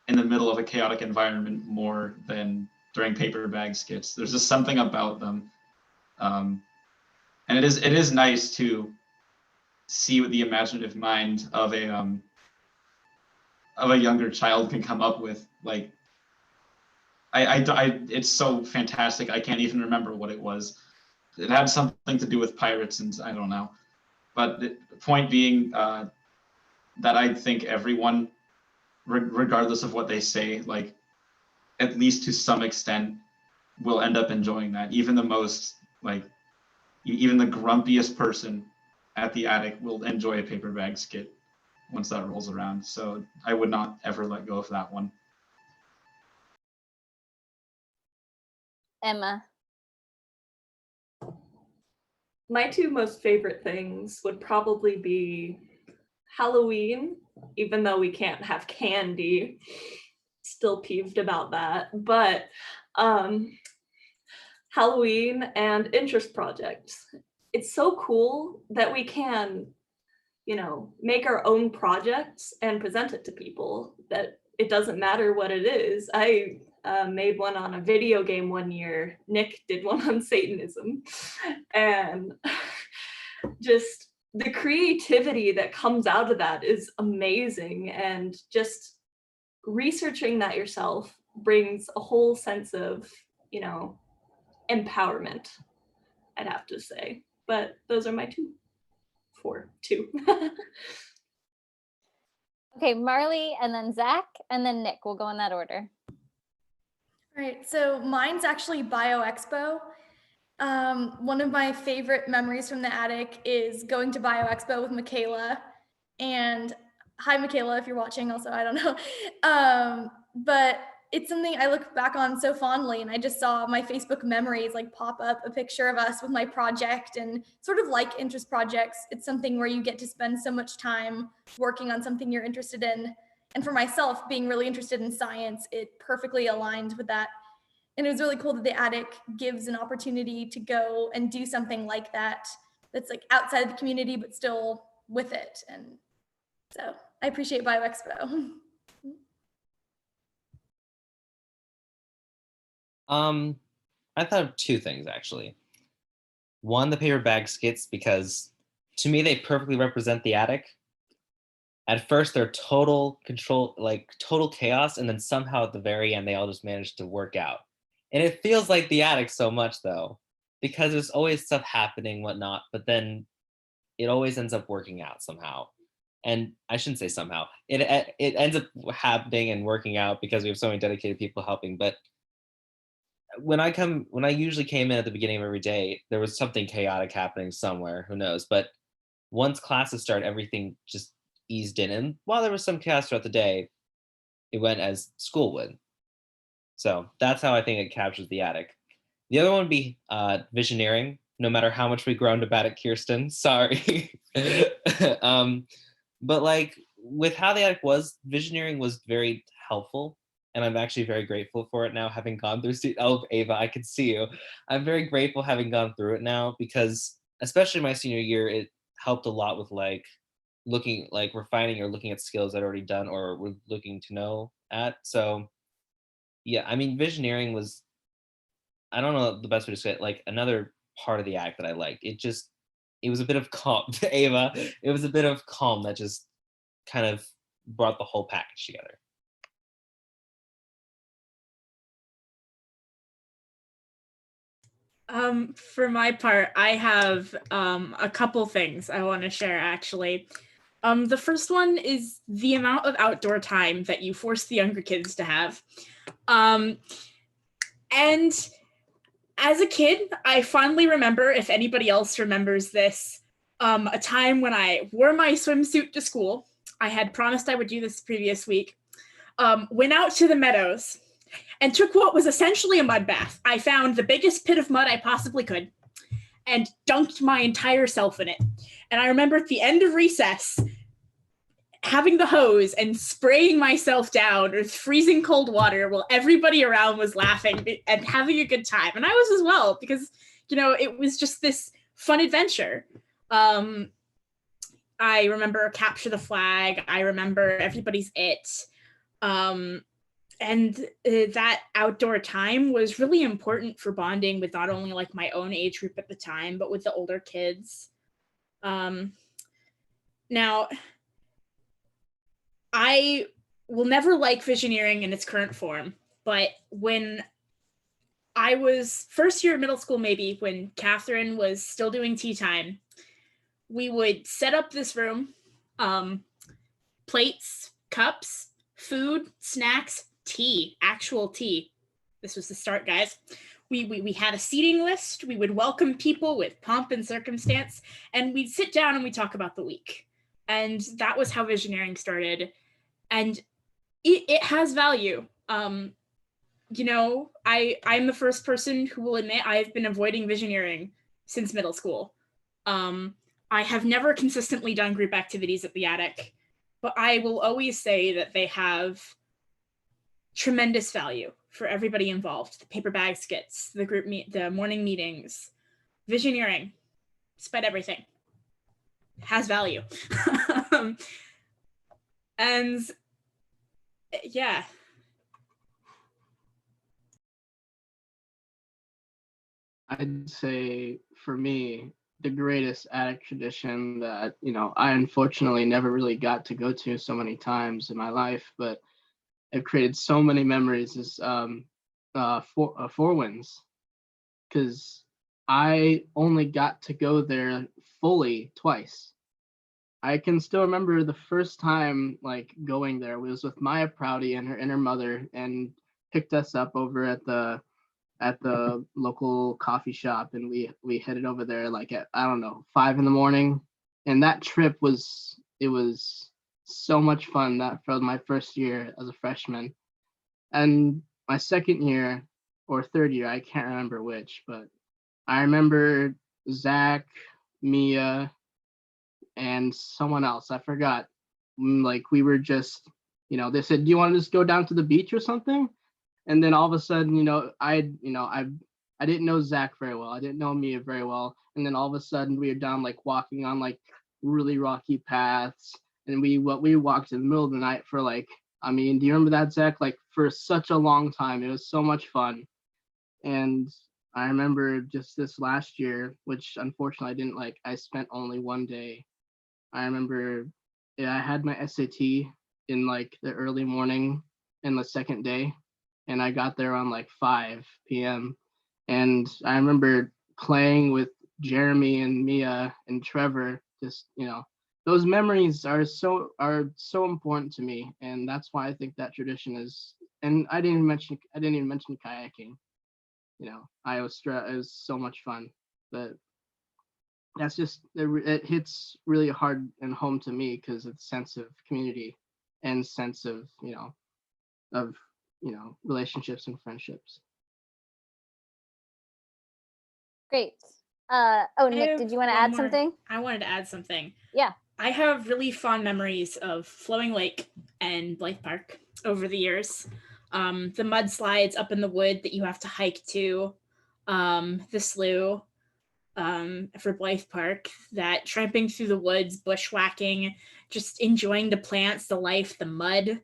in the middle of a chaotic environment more than during paper bag skits. There's just something about them. And it is nice to see what the imaginative mind of of a younger child can come up with. Like, it's so fantastic. I can't even remember what it was. It had something to do with pirates, and I don't know. But the point being that I think everyone, regardless of what they say, like, at least to some extent, will end up enjoying that. Even the most, like, even the grumpiest person at the attic will enjoy a paper bag skit once that rolls around. So I would not ever let go of that one. Emma. My two most favorite things would probably be Halloween, even though we can't have candy. Still peeved about that. But Halloween and interest projects. It's so cool that we can, make our own projects and present it to people, that it doesn't matter what it is. I made one on a video game one year. Nick did one on Satanism. And just the creativity that comes out of that is amazing. And just researching that yourself brings a whole sense of, empowerment, I'd have to say. But those are my two. Okay, Marley, and then Zach, and then Nick. We'll go in that order. All right, so mine's actually BioExpo. One of my favorite memories from the attic is going to BioExpo with Michaela. And hi, Michaela, if you're watching also, I don't know. But it's something I look back on so fondly, and I just saw my Facebook memories like pop up a picture of us with my project, and sort of like interest projects. It's something where you get to spend so much time working on something you're interested in. And for myself, being really interested in science, it perfectly aligned with that. And it was really cool that the attic gives an opportunity to go and do something like that, that's like outside of the community, but still with it. And so I appreciate BioExpo. I thought of two things actually. One, the paper bag skits, because to me they perfectly represent the attic. At first they're total control, like total chaos, and then somehow at the very end they all just manage to work out. And it feels like the attic so much though, because there's always stuff happening, whatnot, but then it always ends up working out somehow. And I shouldn't say somehow. It ends up happening and working out because we have so many dedicated people helping. But when I usually came in at the beginning of every day, there was something chaotic happening somewhere, who knows. But once classes start, everything just eased in. And while there was some chaos throughout the day, it went as school would. So that's how I think it captures the attic. The other one would be Visioneering, no matter how much we groaned about it, Kirsten. Sorry. But like with how the attic was, Visioneering was very helpful. And I'm actually very grateful for it now, having gone through. Oh, Ava, I can see you. I'm very grateful having gone through it now, because especially my senior year, it helped a lot with like refining or looking at skills I'd already done or were looking to know at. So yeah, I mean, Visioneering was, I don't know the best way to say it, like another part of the act that I liked. It was a bit of calm, Ava. It was a bit of calm that just kind of brought the whole package together. For my part, I have a couple things I want to share actually. The first one is the amount of outdoor time that you force the younger kids to have. And as a kid, I fondly remember, if anybody else remembers this, a time when I wore my swimsuit to school. I had promised I would do this the previous week. Went out to the meadows and took what was essentially a mud bath. I found the biggest pit of mud I possibly could and dunked my entire self in it. And I remember at the end of recess, having the hose and spraying myself down with freezing cold water while everybody around was laughing and having a good time. And I was as well, because, it was just this fun adventure. I remember Capture the Flag. I remember Everybody's It. And that outdoor time was really important for bonding with not only like my own age group at the time, but with the older kids. Now, I will never like Visioneering in its current form, but when I was first year of middle school, maybe, when Catherine was still doing tea time, we would set up this room, plates, cups, food, snacks, tea, actual tea. This was the start, guys. We had a seating list. We would welcome people with pomp and circumstance, and we'd sit down and we'd talk about the week. And that was how Visioneering started. And it has value. You know, I'm the first person who will admit I've been avoiding Visioneering since middle school. I have never consistently done group activities at the attic, but I will always say that they have tremendous value for everybody involved. The paper bag skits, the morning meetings, Visioneering, despite everything, has value. And yeah. I'd say for me, the greatest attic tradition that, you know, I unfortunately never really got to go to so many times in my life, but it created so many memories is Four Winds, because I only got to go there fully twice. I can still remember the first time like going there was with Maya Prouty and her mother, and picked us up over at the local coffee shop, and we headed over there like at, I don't know, 5 a.m. And that trip was so much fun, that for my first year as a freshman. And my second year or third year, I can't remember which, but I remember Zach, Mia, and someone else, I forgot. Like we were just, you know, they said, do you want to just go down to the beach or something? And then all of a sudden, you know, I didn't know Zach very well. I didn't know Mia very well. And then all of a sudden we were down like walking on like really rocky paths. And we walked in the middle of the night for like, I mean, do you remember that, Zach? Like for such a long time. It was so much fun. And I remember just this last year, which unfortunately I didn't like, I spent only one day. I remember I had my SAT in like the early morning in the second day, and I got there around like 5 p.m. And I remember playing with Jeremy and Mia and Trevor. Just, you know, those memories are so important to me, and that's why I think that tradition is. And I didn't even mention kayaking. You know, it was so much fun, but that's just it hits really hard and home to me because it's sense of community and sense of relationships and friendships. Great. Nick, did you want to add something? I wanted to add something. Yeah. I have really fond memories of Flowing Lake and Blythe Park over the years. The mudslides up in the wood that you have to hike to, the slough for Blythe Park, that tramping through the woods, bushwhacking, just enjoying the plants, the life, the mud.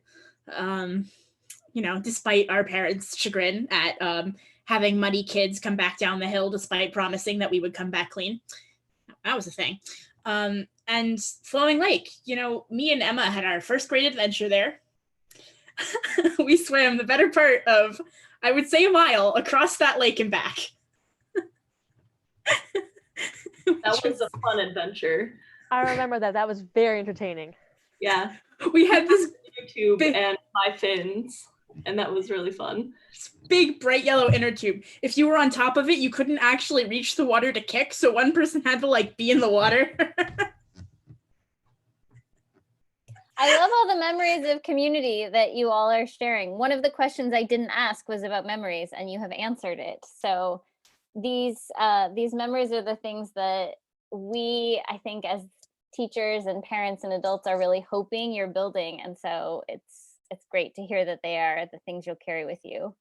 You know, despite our parents' chagrin at having muddy kids come back down the hill despite promising that we would come back clean. That was a thing. And Flowing Lake, you know, me and Emma had our first grade adventure there. We swam the better part of, I would say, a mile across that lake and back. That was a fun adventure. I remember that. That was very entertaining. Yeah. We had this YouTube and my fins, and that was really fun. Big bright yellow inner tube. If you were on top of it, you couldn't actually reach the water to kick, so one person had to like be in the water. I love all the memories of community that you all are sharing. One of the questions I didn't ask was about memories, and you have answered it. So these memories are the things that we, I think, as teachers and parents and adults are really hoping you're building. And so it's great to hear that they are the things you'll carry with you.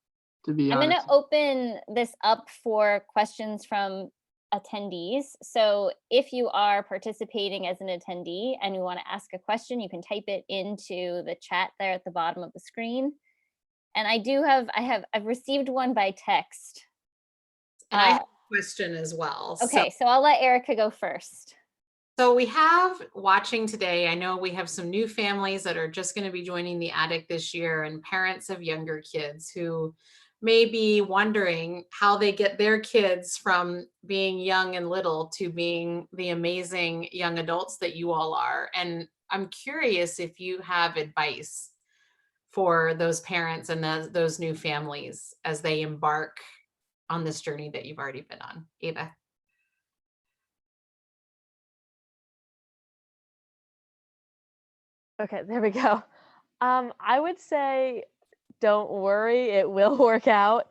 To be I'm honest, going to open this up for questions from attendees. So if you are participating as an attendee and you want to ask a question, you can type it into the chat there at the bottom of the screen. And I've received one by text. And I have a question as well. Okay, so I'll let Erica go first. So we have watching today, I know we have some new families that are just going to be joining the attic this year, and parents of younger kids who may be wondering how they get their kids from being young and little to being the amazing young adults that you all are. And I'm curious if you have advice for those parents and those new families as they embark on this journey that you've already been on. Ava. Okay, there we go. I would say don't worry, it will work out.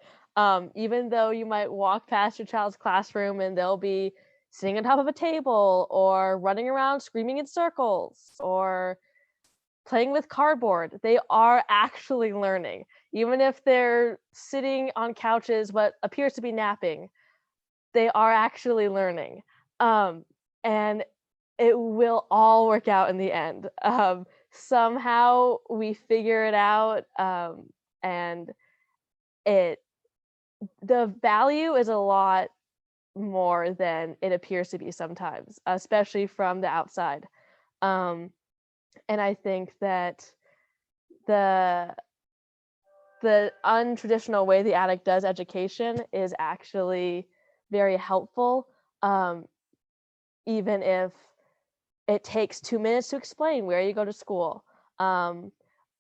Even though you might walk past your child's classroom and they'll be sitting on top of a table or running around screaming in circles or playing with cardboard, they are actually learning. Even if they're sitting on couches what appears to be napping, they are actually learning. And it will all work out in the end. Somehow we figure it out, and the value is a lot more than it appears to be sometimes, especially from the outside. And I think that the untraditional way the attic does education is actually very helpful, even if it takes 2 minutes to explain where you go to school,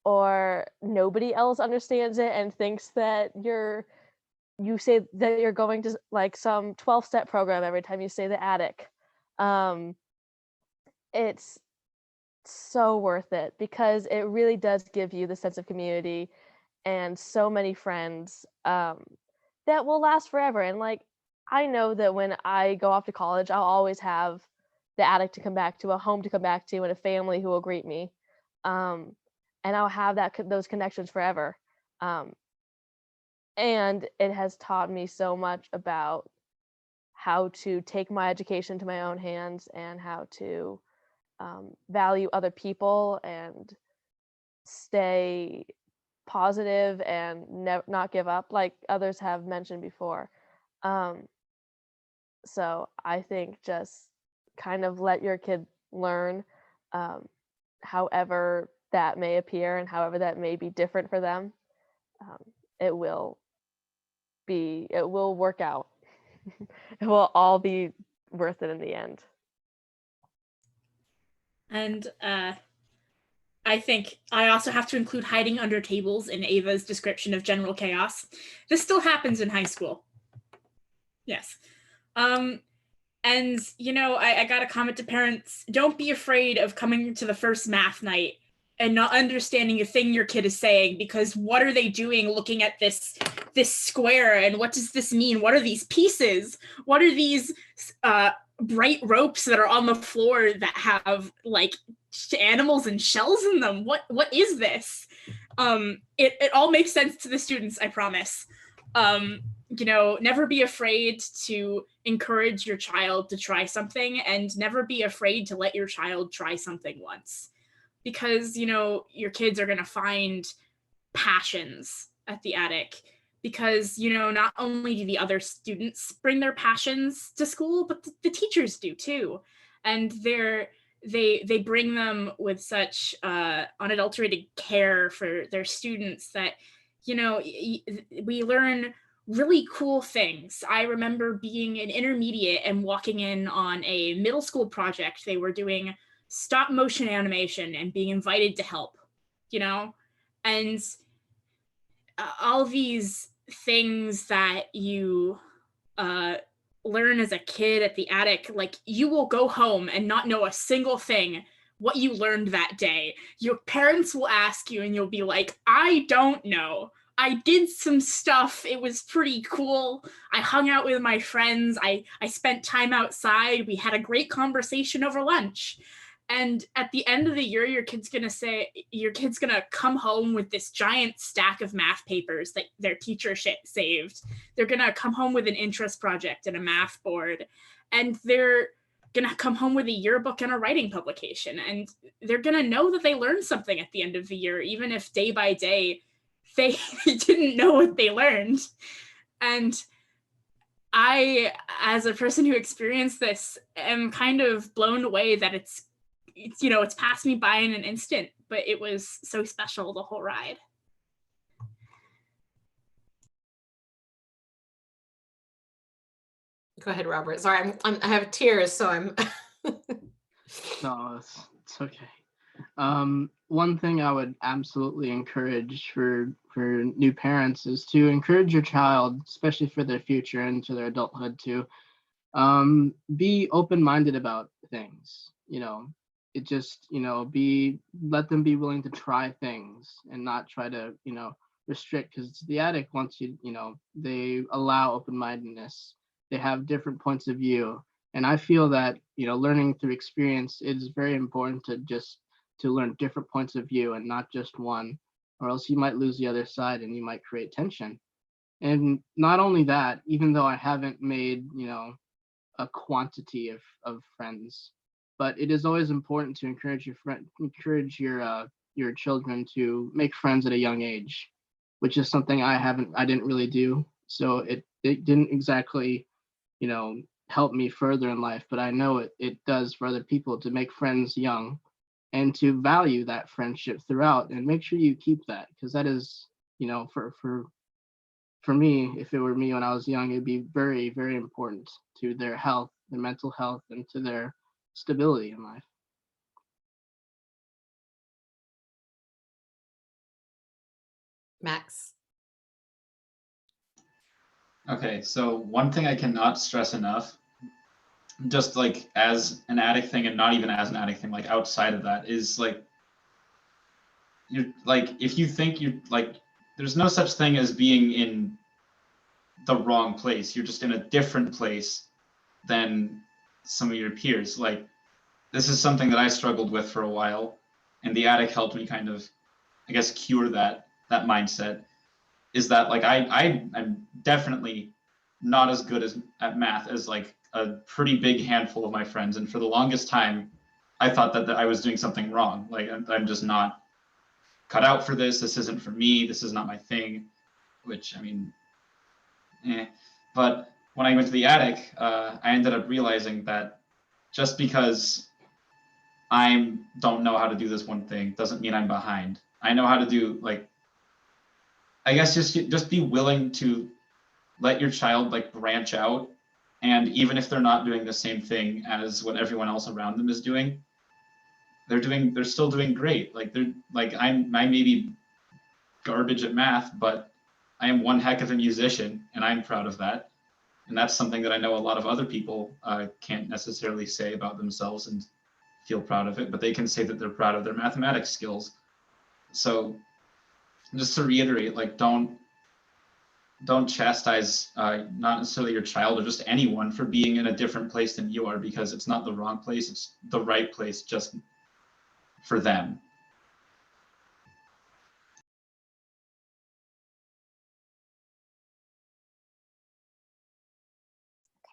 or nobody else understands it and thinks that you say that you're going to like some 12-step program every time you say the attic. It's so worth it because it really does give you the sense of community and so many friends that will last forever. And like, I know that when I go off to college, I'll always have the attic to come back to, a home to come back to, and a family who will greet me. And I'll have those connections forever. And it has taught me so much about how to take my education to my own hands and how to value other people and stay positive and not give up, like others have mentioned before. So I think just kind of let your kid learn, however that may appear and however that may be different for them. It will work out. It will all be worth it in the end. And I think I also have to include hiding under tables in Ava's description of general chaos. This still happens in high school. Yes. And, you know, I got a comment to parents, don't be afraid of coming to the first math night and not understanding a thing your kid is saying, because what are they doing looking at this square, and what does this mean? What are these pieces? What are these bright ropes that are on the floor that have like animals and shells in them? What is this? It all makes sense to the students, I promise. You know, never be afraid to encourage your child to try something, and never be afraid to let your child try something once, because, you know, your kids are going to find passions at the attic, because, you know, not only do the other students bring their passions to school, but the teachers do too. And they bring them with such unadulterated care for their students that, you know, we learn really cool things. I remember being an intermediate and walking in on a middle school project. They were doing stop motion animation and being invited to help, you know, and all these things that you learn as a kid at the attic, like you will go home and not know a single thing what you learned that day. Your parents will ask you and you'll be like, I don't know. I did some stuff. It was pretty cool. I hung out with my friends. I spent time outside. We had a great conversation over lunch. And at the end of the year, your kid's gonna come home with this giant stack of math papers that their teacher saved. They're gonna come home with an interest project and a math board, and they're gonna come home with a yearbook and a writing publication. And they're gonna know that they learned something at the end of the year, even if day by day they didn't know what they learned. And I, as a person who experienced this, am kind of blown away that it's it's passed me by in an instant, but it was so special the whole ride. Go ahead, Robert. Sorry, I have tears, so I'm. No, it's okay. One thing I would absolutely encourage for new parents is to encourage your child, especially for their future and to their adulthood, to be open-minded about things. It just let them be willing to try things and not try to restrict, because the attic, once they allow open-mindedness. They have different points of view, and I feel that learning through experience, it is very important to learn different points of view and not just one, or else you might lose the other side and you might create tension. And not only that, even though I haven't made a quantity of friends, but it is always important to encourage your children to make friends at a young age, which is something I didn't really do. So it didn't exactly help me further in life, but I know it does for other people to make friends young and to value that friendship throughout and make sure you keep that, because that is for me, if it were me when I was young, it'd be very, very important to their health, their mental health, and to their stability in life. Max. Okay, so one thing I cannot stress enough, just like as an addict thing and not even as an addict thing, like outside of that, is like, you're like, if you think you're like, there's no such thing as being in the wrong place. You're just in a different place than some of your peers. Like, this is something that I struggled with for a while, and the attic helped me kind of, I guess, cure that mindset. Is that like I'm definitely not as good at math as like a pretty big handful of my friends, and for the longest time I thought that I was doing something wrong. Like, I'm just not cut out for this. This isn't for me. This is not my thing. Which, I mean, But when I went to the attic, I ended up realizing that just because I don't know how to do this one thing doesn't mean I'm behind. I know how to do, like, I guess just be willing to let your child like branch out, and even if they're not doing the same thing as what everyone else around them is doing, they're still doing great. Like, I may be garbage at math, but I am one heck of a musician, and I'm proud of that. And that's something that I know a lot of other people can't necessarily say about themselves and feel proud of it, but they can say that they're proud of their mathematics skills. So just to reiterate, like, don't chastise not necessarily your child or just anyone for being in a different place than you are, because it's not the wrong place, it's the right place just for them.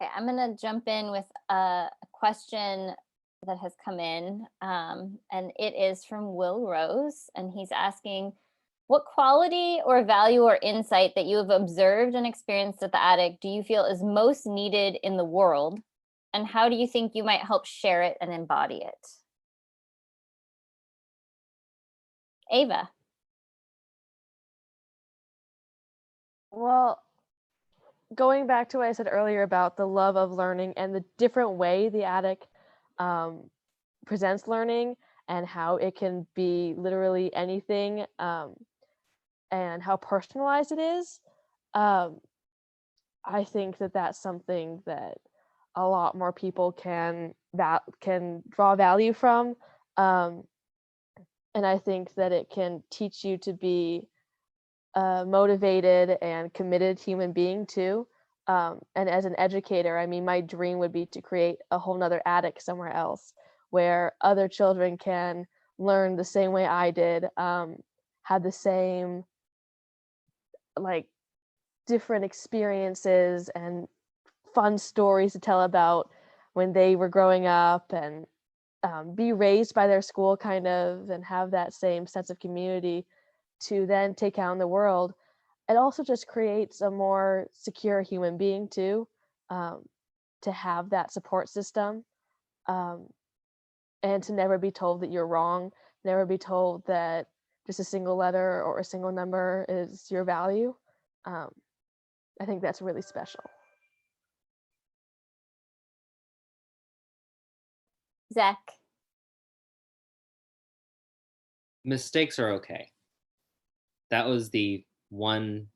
Okay, I'm gonna jump in with a question that has come in, and it is from Will Rose, and he's asking, what quality or value or insight that you have observed and experienced at the attic do you feel is most needed in the world, and how do you think you might help share it and embody it? Ava. Well, going back to what I said earlier about the love of learning and the different way the attic presents learning, and how it can be literally anything, and how personalized it is, I think that that's something that a lot more people can draw value from, and I think that it can teach you to be a motivated and committed human being too. And as an educator, I mean, my dream would be to create a whole nother attic somewhere else where other children can learn the same way I did, have the same like different experiences and fun stories to tell about when they were growing up, and be raised by their school kind of, and have that same sense of community to then take out in the world. It also just creates a more secure human being too, to have that support system, and to never be told that you're wrong, never be told that just a single letter or a single number is your value. I think that's really special. Zach. Mistakes are okay. That was the one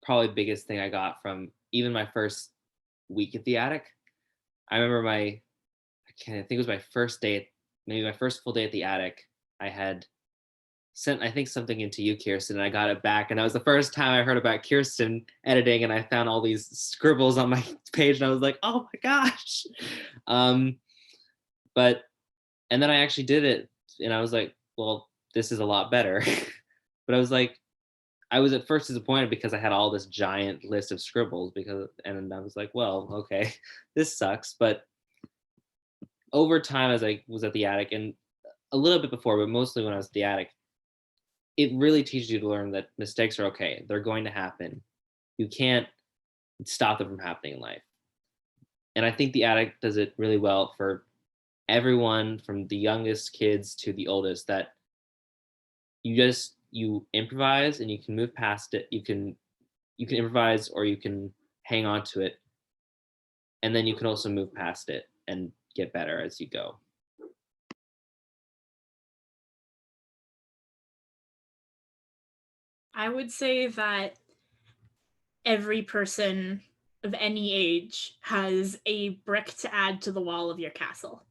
probably biggest thing I got from even my first week at the attic. I remember I think it was my first day, maybe my first full day at the attic. I had sent, I think, something into you, Kirsten, and I got it back. And that was the first time I heard about Kirsten editing, and I found all these scribbles on my page, and I was like, oh my gosh. And then I actually did it, and I was like, well, this is a lot better. But I was at first disappointed because I had all this giant list of scribbles and I was like, well, okay, this sucks. But over time, as I was at the attic, and a little bit before, but mostly when I was at the attic, it really teaches you to learn that mistakes are okay. They're going to happen. You can't stop them from happening in life. And I think the attic does it really well for everyone, from the youngest kids to the oldest, that you improvise and you can move past it. You can improvise, or you can hang on to it. And then you can also move past it and get better as you go. I would say that every person of any age has a brick to add to the wall of your castle.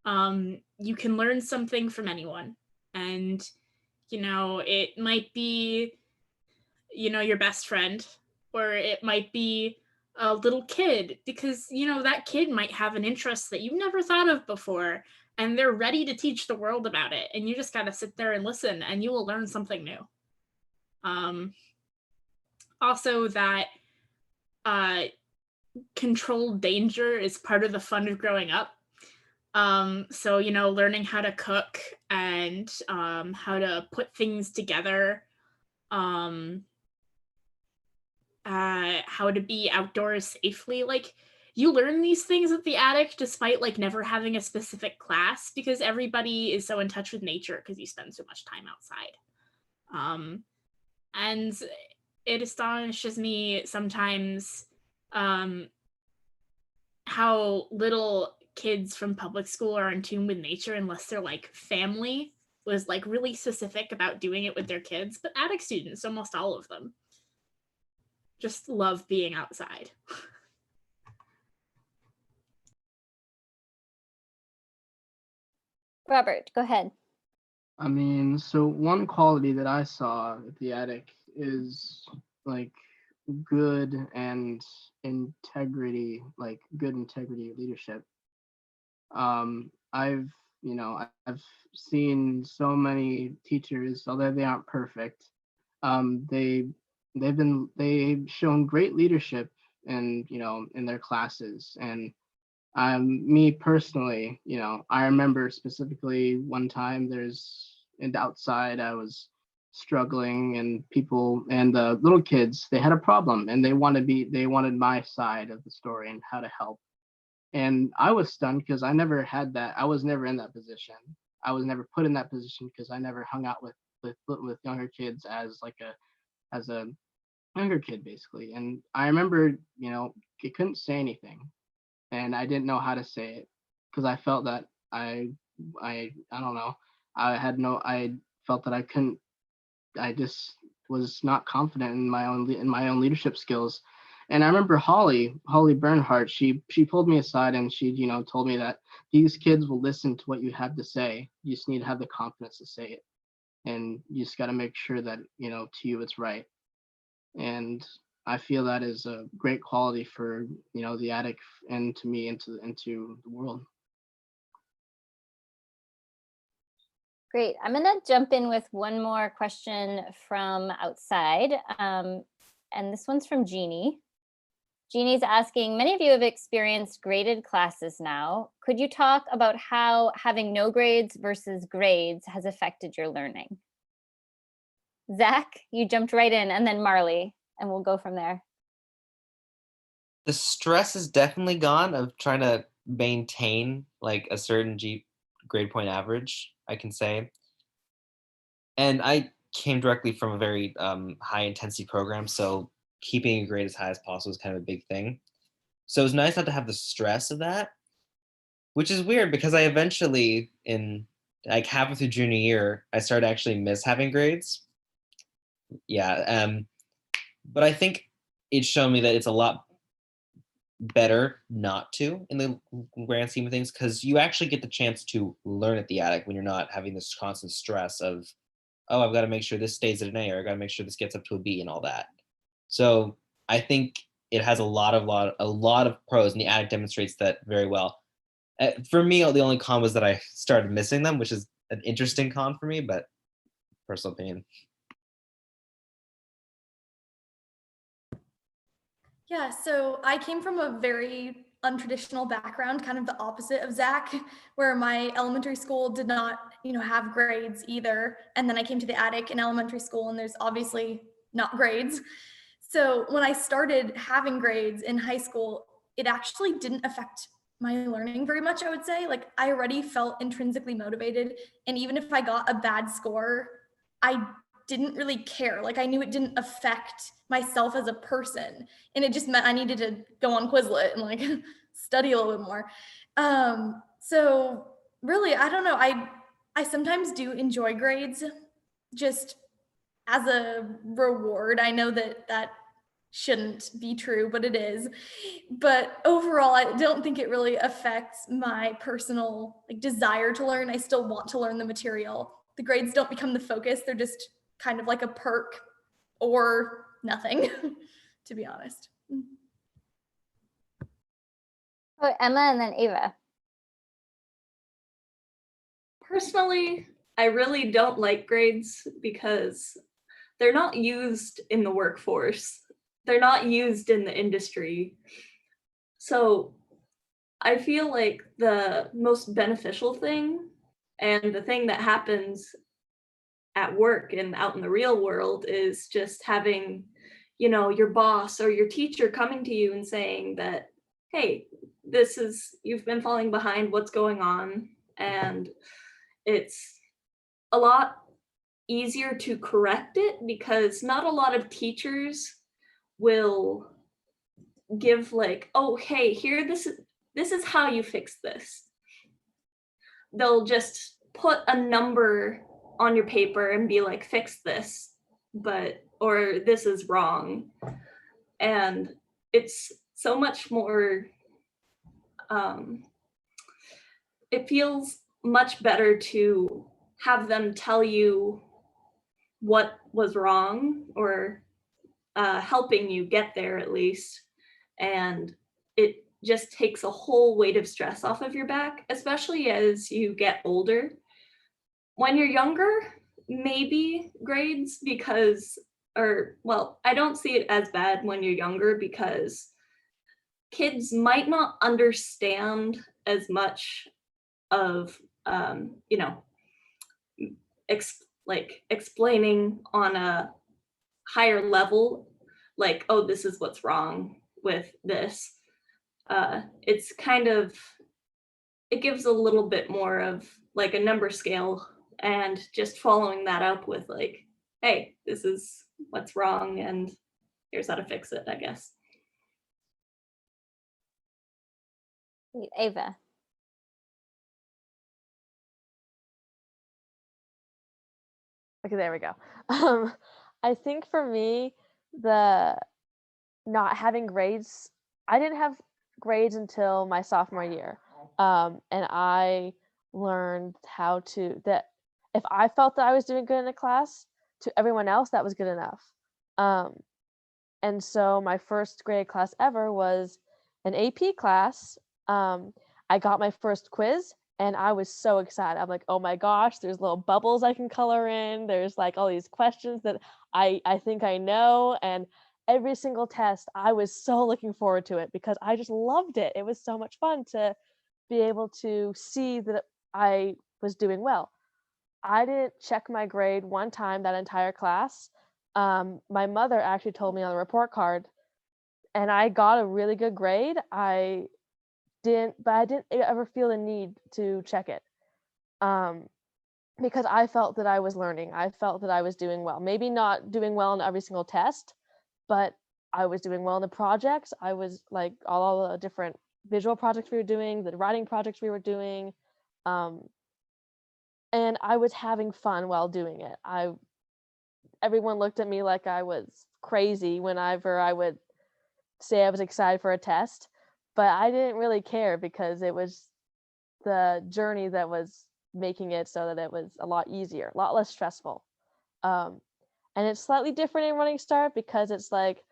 You can learn something from anyone, and it might be your best friend, or it might be a little kid, because that kid might have an interest that you've never thought of before, and they're ready to teach the world about it, and you just got to sit there and listen, and you will learn something new. Also, that controlled danger is part of the fun of growing up. So learning how to cook and how to put things together, how to be outdoors safely. Like, you learn these things at the attic despite never having a specific class, because everybody is so in touch with nature because you spend so much time outside. And it astonishes me sometimes how little kids from public school are in tune with nature, unless their family was really specific about doing it with their kids. But attic students, almost all of them, just love being outside. Robert, go ahead. I mean, so one quality that I saw at the attic is good and integrity, good integrity leadership. I've seen so many teachers, although they aren't perfect, they've shown great leadership in their classes. And me personally, I remember specifically one time outside I was struggling, and the little kids, they had a problem, and they wanted my side of the story and how to help. And I was stunned because I never had that. I was never in that position. I was never put in that position because I never hung out with younger kids as a younger kid, basically. And I remember, I couldn't say anything, and I didn't know how to say it because I felt that I don't know. I felt that I couldn't. I just was not confident in my own leadership skills. And I remember Holly Bernhardt, she pulled me aside, and she, told me that these kids will listen to what you have to say. You just need to have the confidence to say it. And you just got to make sure that, to you it's right. And I feel that is a great quality for, the attic, and to me, into the world. Great. I'm going to jump in with one more question from outside. And this one's from Jeannie. Jeannie's asking, many of you have experienced graded classes now. Could you talk about how having no grades versus grades has affected your learning? Zach, you jumped right in, and then Marley, and we'll go from there. The stress is definitely gone of trying to maintain like a certain grade point average, I can say. And I came directly from a very high intensity program, so keeping a grade as high as possible is kind of a big thing. So it's nice not to have the stress of that, which is weird because I eventually, in like halfway through junior year, I started to actually miss having grades. Yeah, but I think it's shown me that it's a lot better not to in the grand scheme of things because you actually get the chance to learn at the attic when you're not having this constant stress of, oh, I've got to make sure this stays at an A or I got to make sure this gets up to a B and all that. So I think it has a lot of pros, and the attic demonstrates that very well. For me, the only con was that I started missing them, which is an interesting con for me, but personal opinion. Yeah, so I came from a very untraditional background, kind of the opposite of Zach, where my elementary school did not, have grades either. And then I came to the attic in elementary school, and there's obviously not grades. So when I started having grades in high school, it actually didn't affect my learning very much, I would say. Like, I already felt intrinsically motivated. And even if I got a bad score, I didn't really care. Like, I knew it didn't affect myself as a person. And it just meant I needed to go on Quizlet and like study a little bit more. So really, I don't know. I sometimes do enjoy grades just as a reward. I know that shouldn't be true, but it is. But overall, I don't think it really affects my personal like desire to learn. I still want to learn the material. The grades don't become the focus. They're just kind of like a perk or nothing, to be honest. Oh, Emma and then Ava. Personally, I really don't like grades because they're not used in the workforce. They're not used in the industry. So I feel like the most beneficial thing and the thing that happens at work and out in the real world is just having, your boss or your teacher coming to you and saying that, hey, you've been falling behind, what's going on? And it's a lot easier to correct it because not a lot of teachers will give like, oh, hey, here, this is how you fix this. They'll just put a number on your paper and be like, fix this, or this is wrong. And it's so much more, it feels much better to have them tell you what was wrong or helping you get there at least. And it just takes a whole weight of stress off of your back, especially as you get older. When you're younger, maybe grades I don't see it as bad when you're younger because kids might not understand as much of, explaining on a higher level, like, oh, this is what's wrong with this. It's kind of, it gives a little bit more of like a number scale and just following that up with like, hey, this is what's wrong and here's how to fix it, I guess. Ava. Okay, there we go. I think for me, the not having grades, I didn't have grades until my sophomore year. And I learned that if I felt that I was doing good in a class, to everyone else, that was good enough. And so my first grade class ever was an AP class. I got my first quiz and I was so excited. I'm like, oh my gosh, there's little bubbles I can color in. There's like all these questions that I think I know. And every single test, I was so looking forward to it because I just loved it. It was so much fun to be able to see that I was doing well. I didn't check my grade one time that entire class. My mother actually told me on the report card, and I got a really good grade. I didn't ever feel the need to check it. Because I felt that I was learning. I felt that I was doing well. Maybe not doing well in every single test, but I was doing well in the projects. I was like all the different visual projects we were doing, the writing projects we were doing. And I was having fun while doing it. Everyone looked at me like I was crazy whenever I would say I was excited for a test, but I didn't really care because it was the journey that was making it so that it was a lot easier, a lot less stressful. And it's slightly different in Running Start because it's like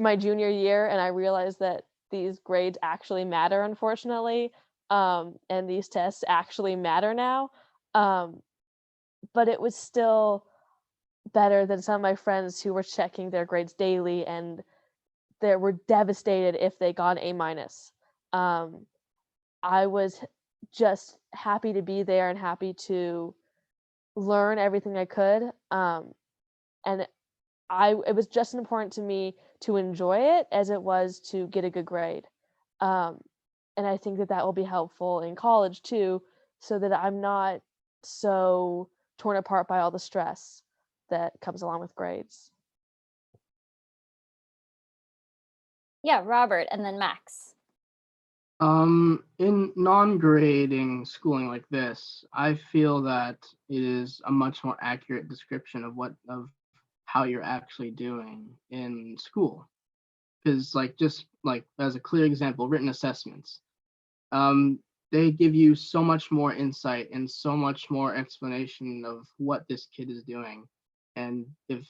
my junior year and I realized that these grades actually matter, unfortunately. And these tests actually matter now. But it was still better than some of my friends who were checking their grades daily and they were devastated if they got an A-. I was just happy to be there and happy to learn everything I could. And it was just as important to me to enjoy it as it was to get a good grade. And I think that will be helpful in college too, so that I'm not so torn apart by all the stress that comes along with grades. Yeah, Robert, and then Max. In non-grading schooling like this, I feel that it is a much more accurate description of how you're actually doing in school. Because just as a clear example, written assessments, they give you so much more insight and so much more explanation of what this kid is doing, and if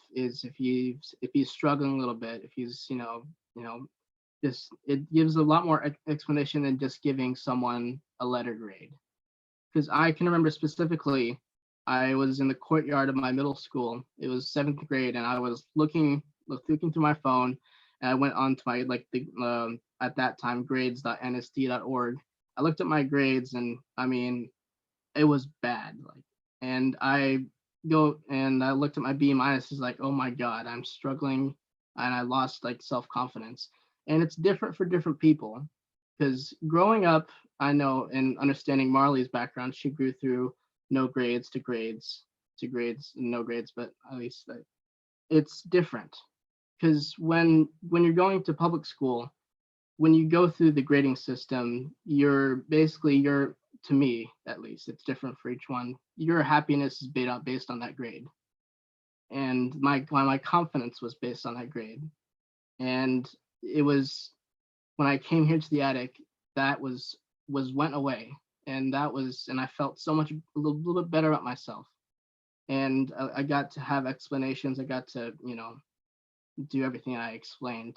he's struggling a little bit, if he's just it gives a lot more explanation than just giving someone a letter grade. Because I can remember specifically, I was in the courtyard of my middle school. It was 7th grade, and I was looking through my phone, and I went on to my at that time grades.nsd.org. I looked at my grades, and I mean, it was bad. And I looked at my B minuses, like, oh my God, I'm struggling, and I lost self-confidence. And it's different for different people, because growing up, I know, and understanding Marley's background, she grew through no grades to grades to grades and no grades, but at least it's different. Because when you're going to public school, when you go through the grading system, you're to me at least, it's different for each one. Your happiness is based on that grade, and my confidence was based on that grade. And it was when I came here to the attic that went away, and I felt so much a little bit better about myself, and I got to have explanations. I got to do everything I explained,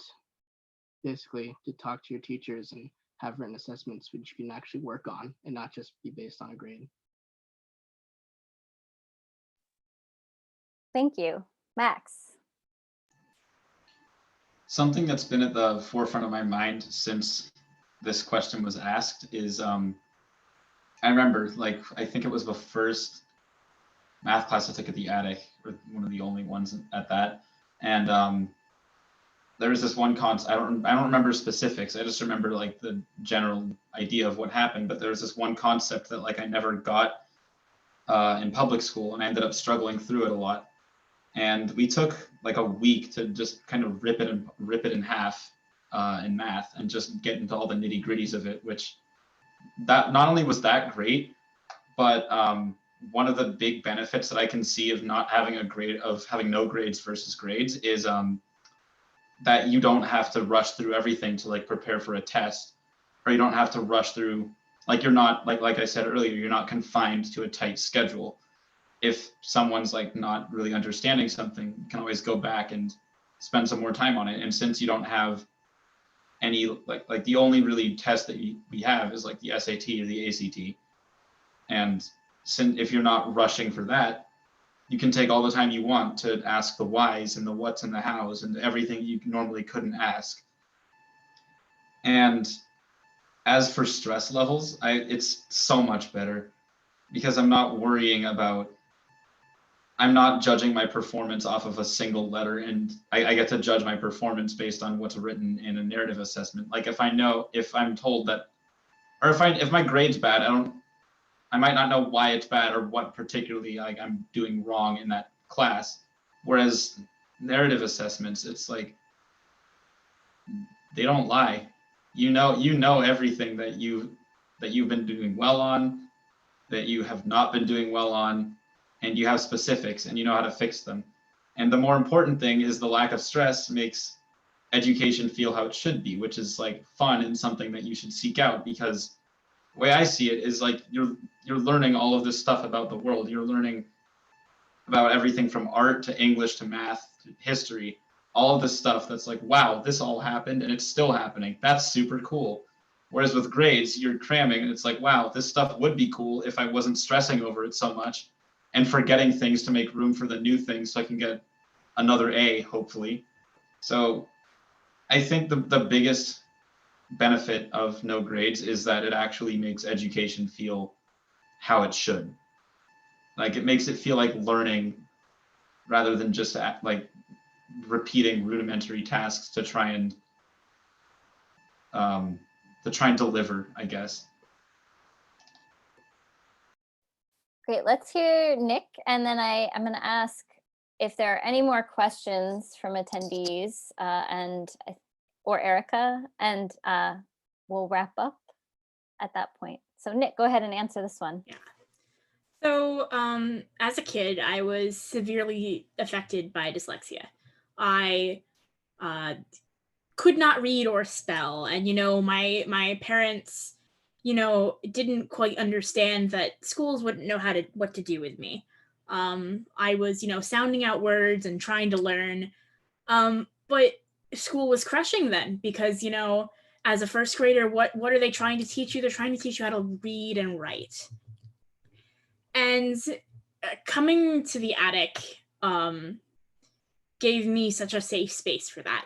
basically to talk to your teachers and have written assessments which you can actually work on and not just be based on a grade. Thank you. Max. Something that's been at the forefront of my mind since this question was asked is I remember, I think it was the first math class I took at the attic, or one of the only ones at that. And there was this one concept, I don't remember specifics. I just remember the general idea of what happened, but there was this one concept that I never got in public school, and I ended up struggling through it a lot. And we took a week to just kind of rip it in half in math and just get into all the nitty gritties of it, which that not only was that great, but one of the big benefits that I can see of not having having no grades versus grades is that you don't have to rush through everything to prepare for a test, or you don't have to rush through, you're not, like I said earlier, you're not confined to a tight schedule. If someone's not really understanding something, you can always go back and spend some more time on it. And since you don't have any, the only really test that we have is the SAT or the ACT. And if you're not rushing for that, you can take all the time you want to ask the whys and the whats and the hows and everything you normally couldn't ask. And as for stress levels, it's so much better, because I'm not worrying about I'm not judging my performance off of a single letter, and I get to judge my performance based on what's written in a narrative assessment. Like if I'm told that, or if my grade's bad, I might not know why it's bad or what particularly like I'm doing wrong in that class. Whereas narrative assessments, it's like they don't lie. You know everything that you've been doing well on, that you have not been doing well on, and you have specifics and you know how to fix them. And the more important thing is the lack of stress makes education feel how it should be, which is like fun and something that you should seek out, because the way I see it is like you're learning all of this stuff about the world. You're learning about everything from art to English to math to history, all of this stuff that's like, wow, this all happened and it's still happening. That's super cool. Whereas with grades, you're cramming and it's like, wow, this stuff would be cool if I wasn't stressing over it so much and forgetting things to make room for the new things so I can get another A, hopefully. So I think the biggest benefit of no grades is that it actually makes education feel how it should. Like it makes it feel like learning rather than just like repeating rudimentary tasks to try and deliver, I guess. Great, let's hear Nick, and then I'm going to ask if there are any more questions from attendees or Erica, and we'll wrap up at that point. So Nick, go ahead and answer this one. Yeah. So as a kid, I was severely affected by dyslexia. I could not read or spell, and my parents didn't quite understand that schools wouldn't know what to do with me. I was sounding out words and trying to learn, but school was crushing then, because as a first grader, what are they trying to teach you? They're trying to teach you how to read and write. And coming to the attic gave me such a safe space for that.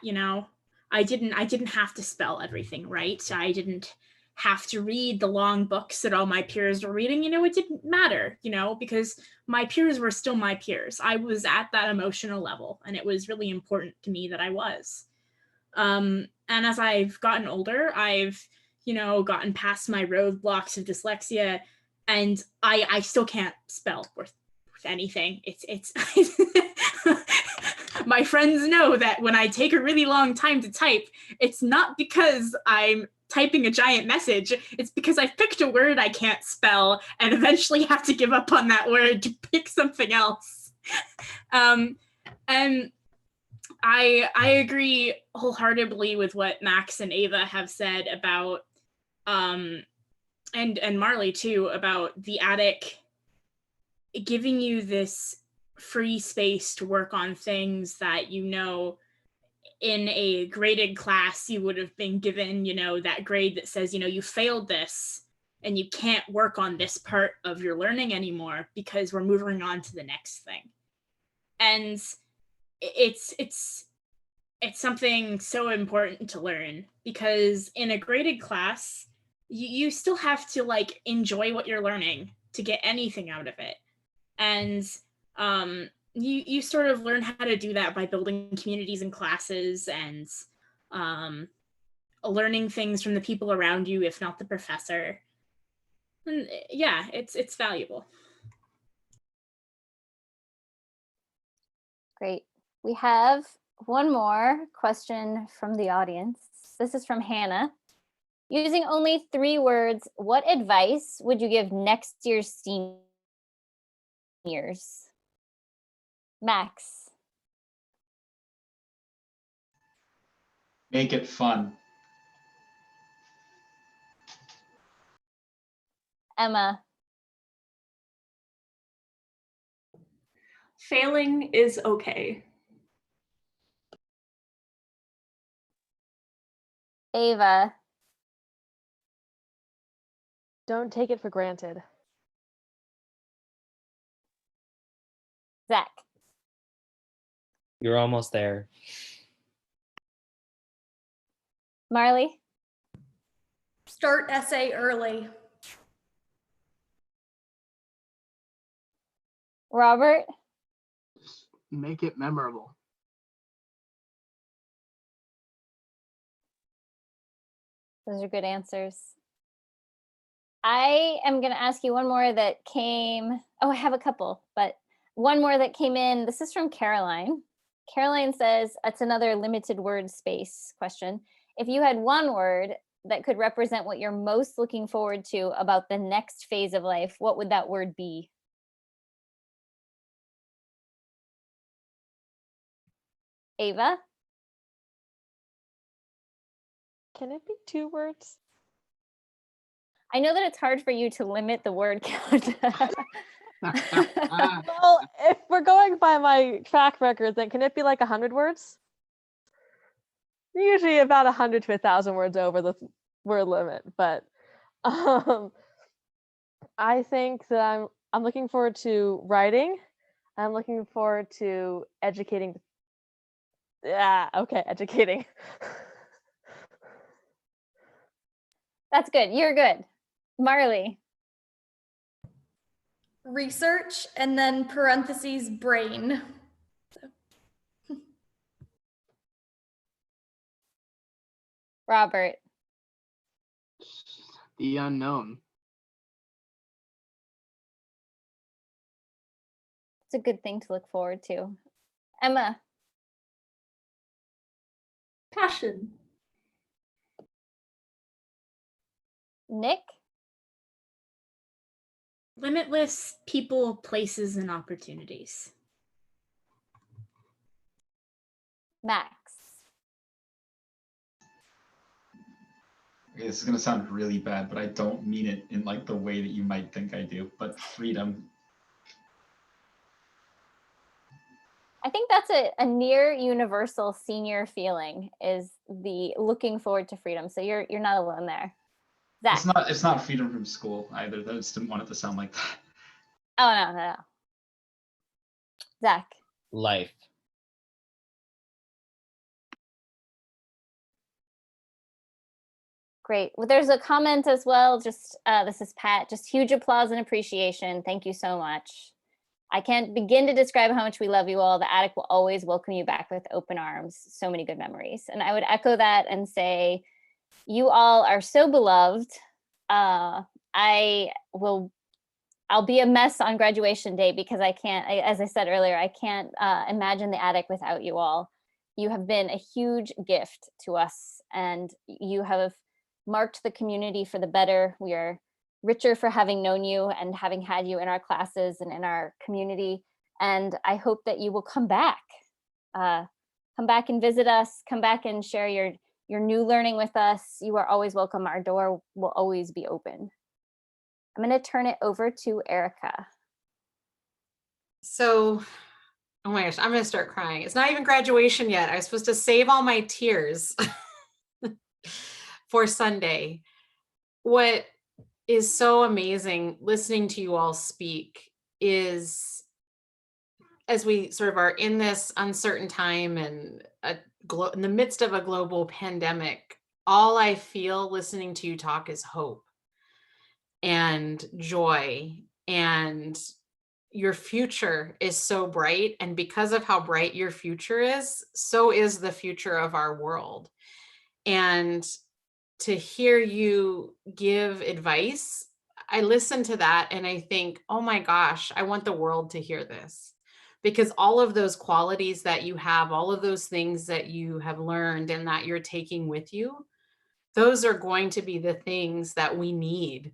I didn't have to spell everything right. I didn't have to read the long books that all my peers were reading. It didn't matter, because my peers were still my peers. I was at that emotional level, and it was really important to me that I was. And as I've gotten older, I've gotten past my roadblocks of dyslexia, and I still can't spell worth anything. It's my friends know that when I take a really long time to type, it's not because I'm typing a giant message. It's because I've picked a word I can't spell and eventually have to give up on that word to pick something else. And I agree wholeheartedly with what Max and Ava have said about, and Marley too, about the attic giving you this free space to work on things that in a graded class you would have been given that grade that says you failed this and you can't work on this part of your learning anymore because we're moving on to the next thing. And it's something so important to learn, because in a graded class you still have to enjoy what you're learning to get anything out of it. And you sort of learn how to do that by building communities and classes and learning things from the people around you, if not the professor. And yeah, it's valuable. Great. We have one more question from the audience. This is from Hannah. Using only 3 words, what advice would you give next year's seniors? Max. Make it fun. Emma. Failing is okay. Ava. Don't take it for granted. Zach. You're almost there. Marley. Start essay early. Robert. make it memorable. Those are good answers. I am going to ask you one more that came. Oh, I have a couple, but one more that came in. This is from Caroline. Caroline says, it's another limited word space question. If you had one word that could represent what you're most looking forward to about the next phase of life, what would that word be? Ava? Can it be 2 words? I know that it's hard for you to limit the word count. Well, if we're going by my track record, then can it be like 100 words? Usually about 100 to 1,000 words over the word limit, but I think that I'm looking forward to writing. I'm looking forward to educating. Yeah, okay, educating. That's good. You're good. Marley. Research and then parentheses brain. Robert. The unknown. It's a good thing to look forward to. Emma. Passion. Nick. Limitless people, places, and opportunities. Max. Okay, this is gonna sound really bad, but I don't mean it in like the way that you might think I do, but freedom. I think that's a near universal senior feeling, is the looking forward to freedom. So you're not alone there. Zach. It's not freedom from school either. I just didn't want it to sound like that. Oh, no. Zach. Life. Great. Well, there's a comment as well. Just this is Pat. Just huge applause and appreciation. Thank you so much. I can't begin to describe how much we love you all. The Attic will always welcome you back with open arms. So many good memories. And I would echo that and say, you all are so beloved. I'll be a mess on graduation day because as I said earlier, I can't imagine the Attic without you all. You have been a huge gift to us, and you have marked the community for the better. We are richer for having known you and having had you in our classes and in our community. And I hope that you will come back and visit us, come back and share your new learning with us. You are always welcome. Our door will always be open. I'm going to turn it over to Erica. So, oh my gosh, I'm going to start crying. It's not even graduation yet. I was supposed to save all my tears for Sunday. What is so amazing listening to you all speak is, as we sort of are in this uncertain time and in the midst of a global pandemic, all I feel listening to you talk is hope and joy, and your future is so bright. And because of how bright your future is, so is the future of our world. And to hear you give advice, I listen to that and I think, oh my gosh, I want the world to hear this. Because all of those qualities that you have, all of those things that you have learned and that you're taking with you, those are going to be the things that we need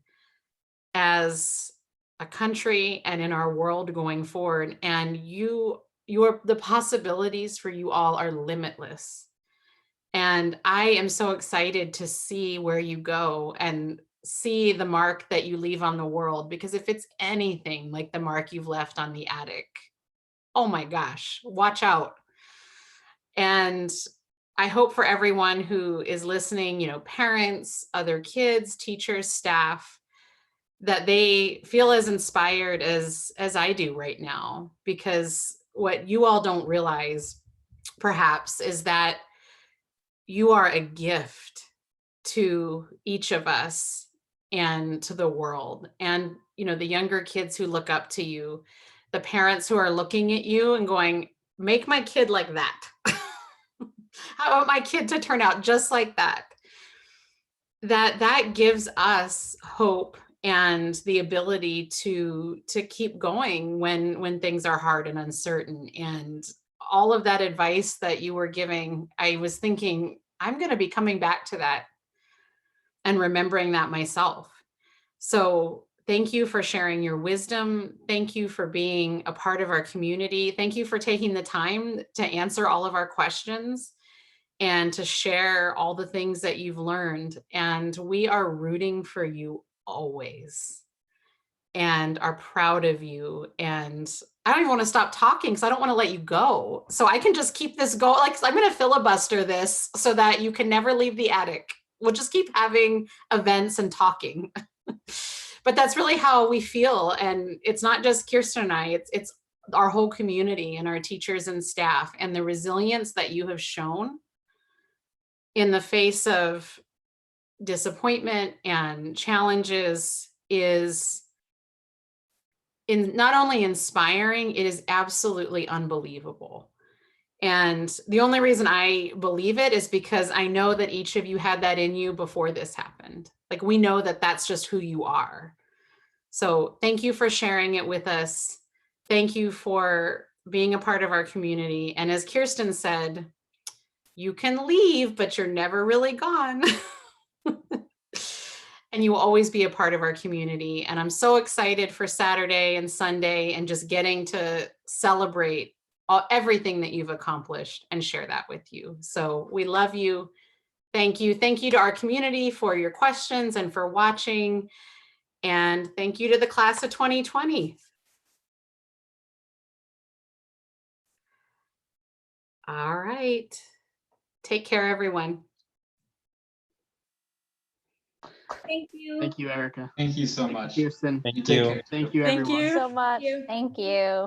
as a country and in our world going forward. And the possibilities for you all are limitless. And I am so excited to see where you go and see the mark that you leave on the world, because if it's anything like the mark you've left on the Attic, oh my gosh, watch out. And I hope for everyone who is listening, parents, other kids, teachers, staff, that they feel as inspired as I do right now. Because what you all don't realize perhaps is that you are a gift to each of us and to the world. And, the younger kids who look up to you, the parents who are looking at you and going, make my kid like that. I want my kid to turn out just like that. That gives us hope and the ability to keep going when things are hard and uncertain. And all of that advice that you were giving, I was thinking, I'm going to be coming back to that and remembering that myself. So thank you for sharing your wisdom. Thank you for being a part of our community. Thank you for taking the time to answer all of our questions and to share all the things that you've learned. And we are rooting for you always and are proud of you. And I don't even want to stop talking because I don't want to let you go. So I can just keep this going. Like, I'm going to filibuster this so that you can never leave the attic. We'll just keep having events and talking. But that's really how we feel. And it's not just Kirsten and I, it's our whole community and our teachers and staff, and the resilience that you have shown in the face of disappointment and challenges is not only inspiring, it is absolutely unbelievable. And the only reason I believe it is because I know that each of you had that in you before this happened. Like, we know that that's just who you are. So thank you for sharing it with us. Thank you for being a part of our community. And as Kirsten said, you can leave, but you're never really gone. And you will always be a part of our community. And I'm so excited for Saturday and Sunday and just getting to celebrate everything that you've accomplished and share that with you. So we love you. Thank you. Thank you to our community for your questions and for watching. And thank you to the class of 2020. All right. Take care, everyone. Thank you. Thank you, Erica. Thank you so much. Kirsten. Thank You take you. care. Thank you, Thank everyone. you. So much. Thank you.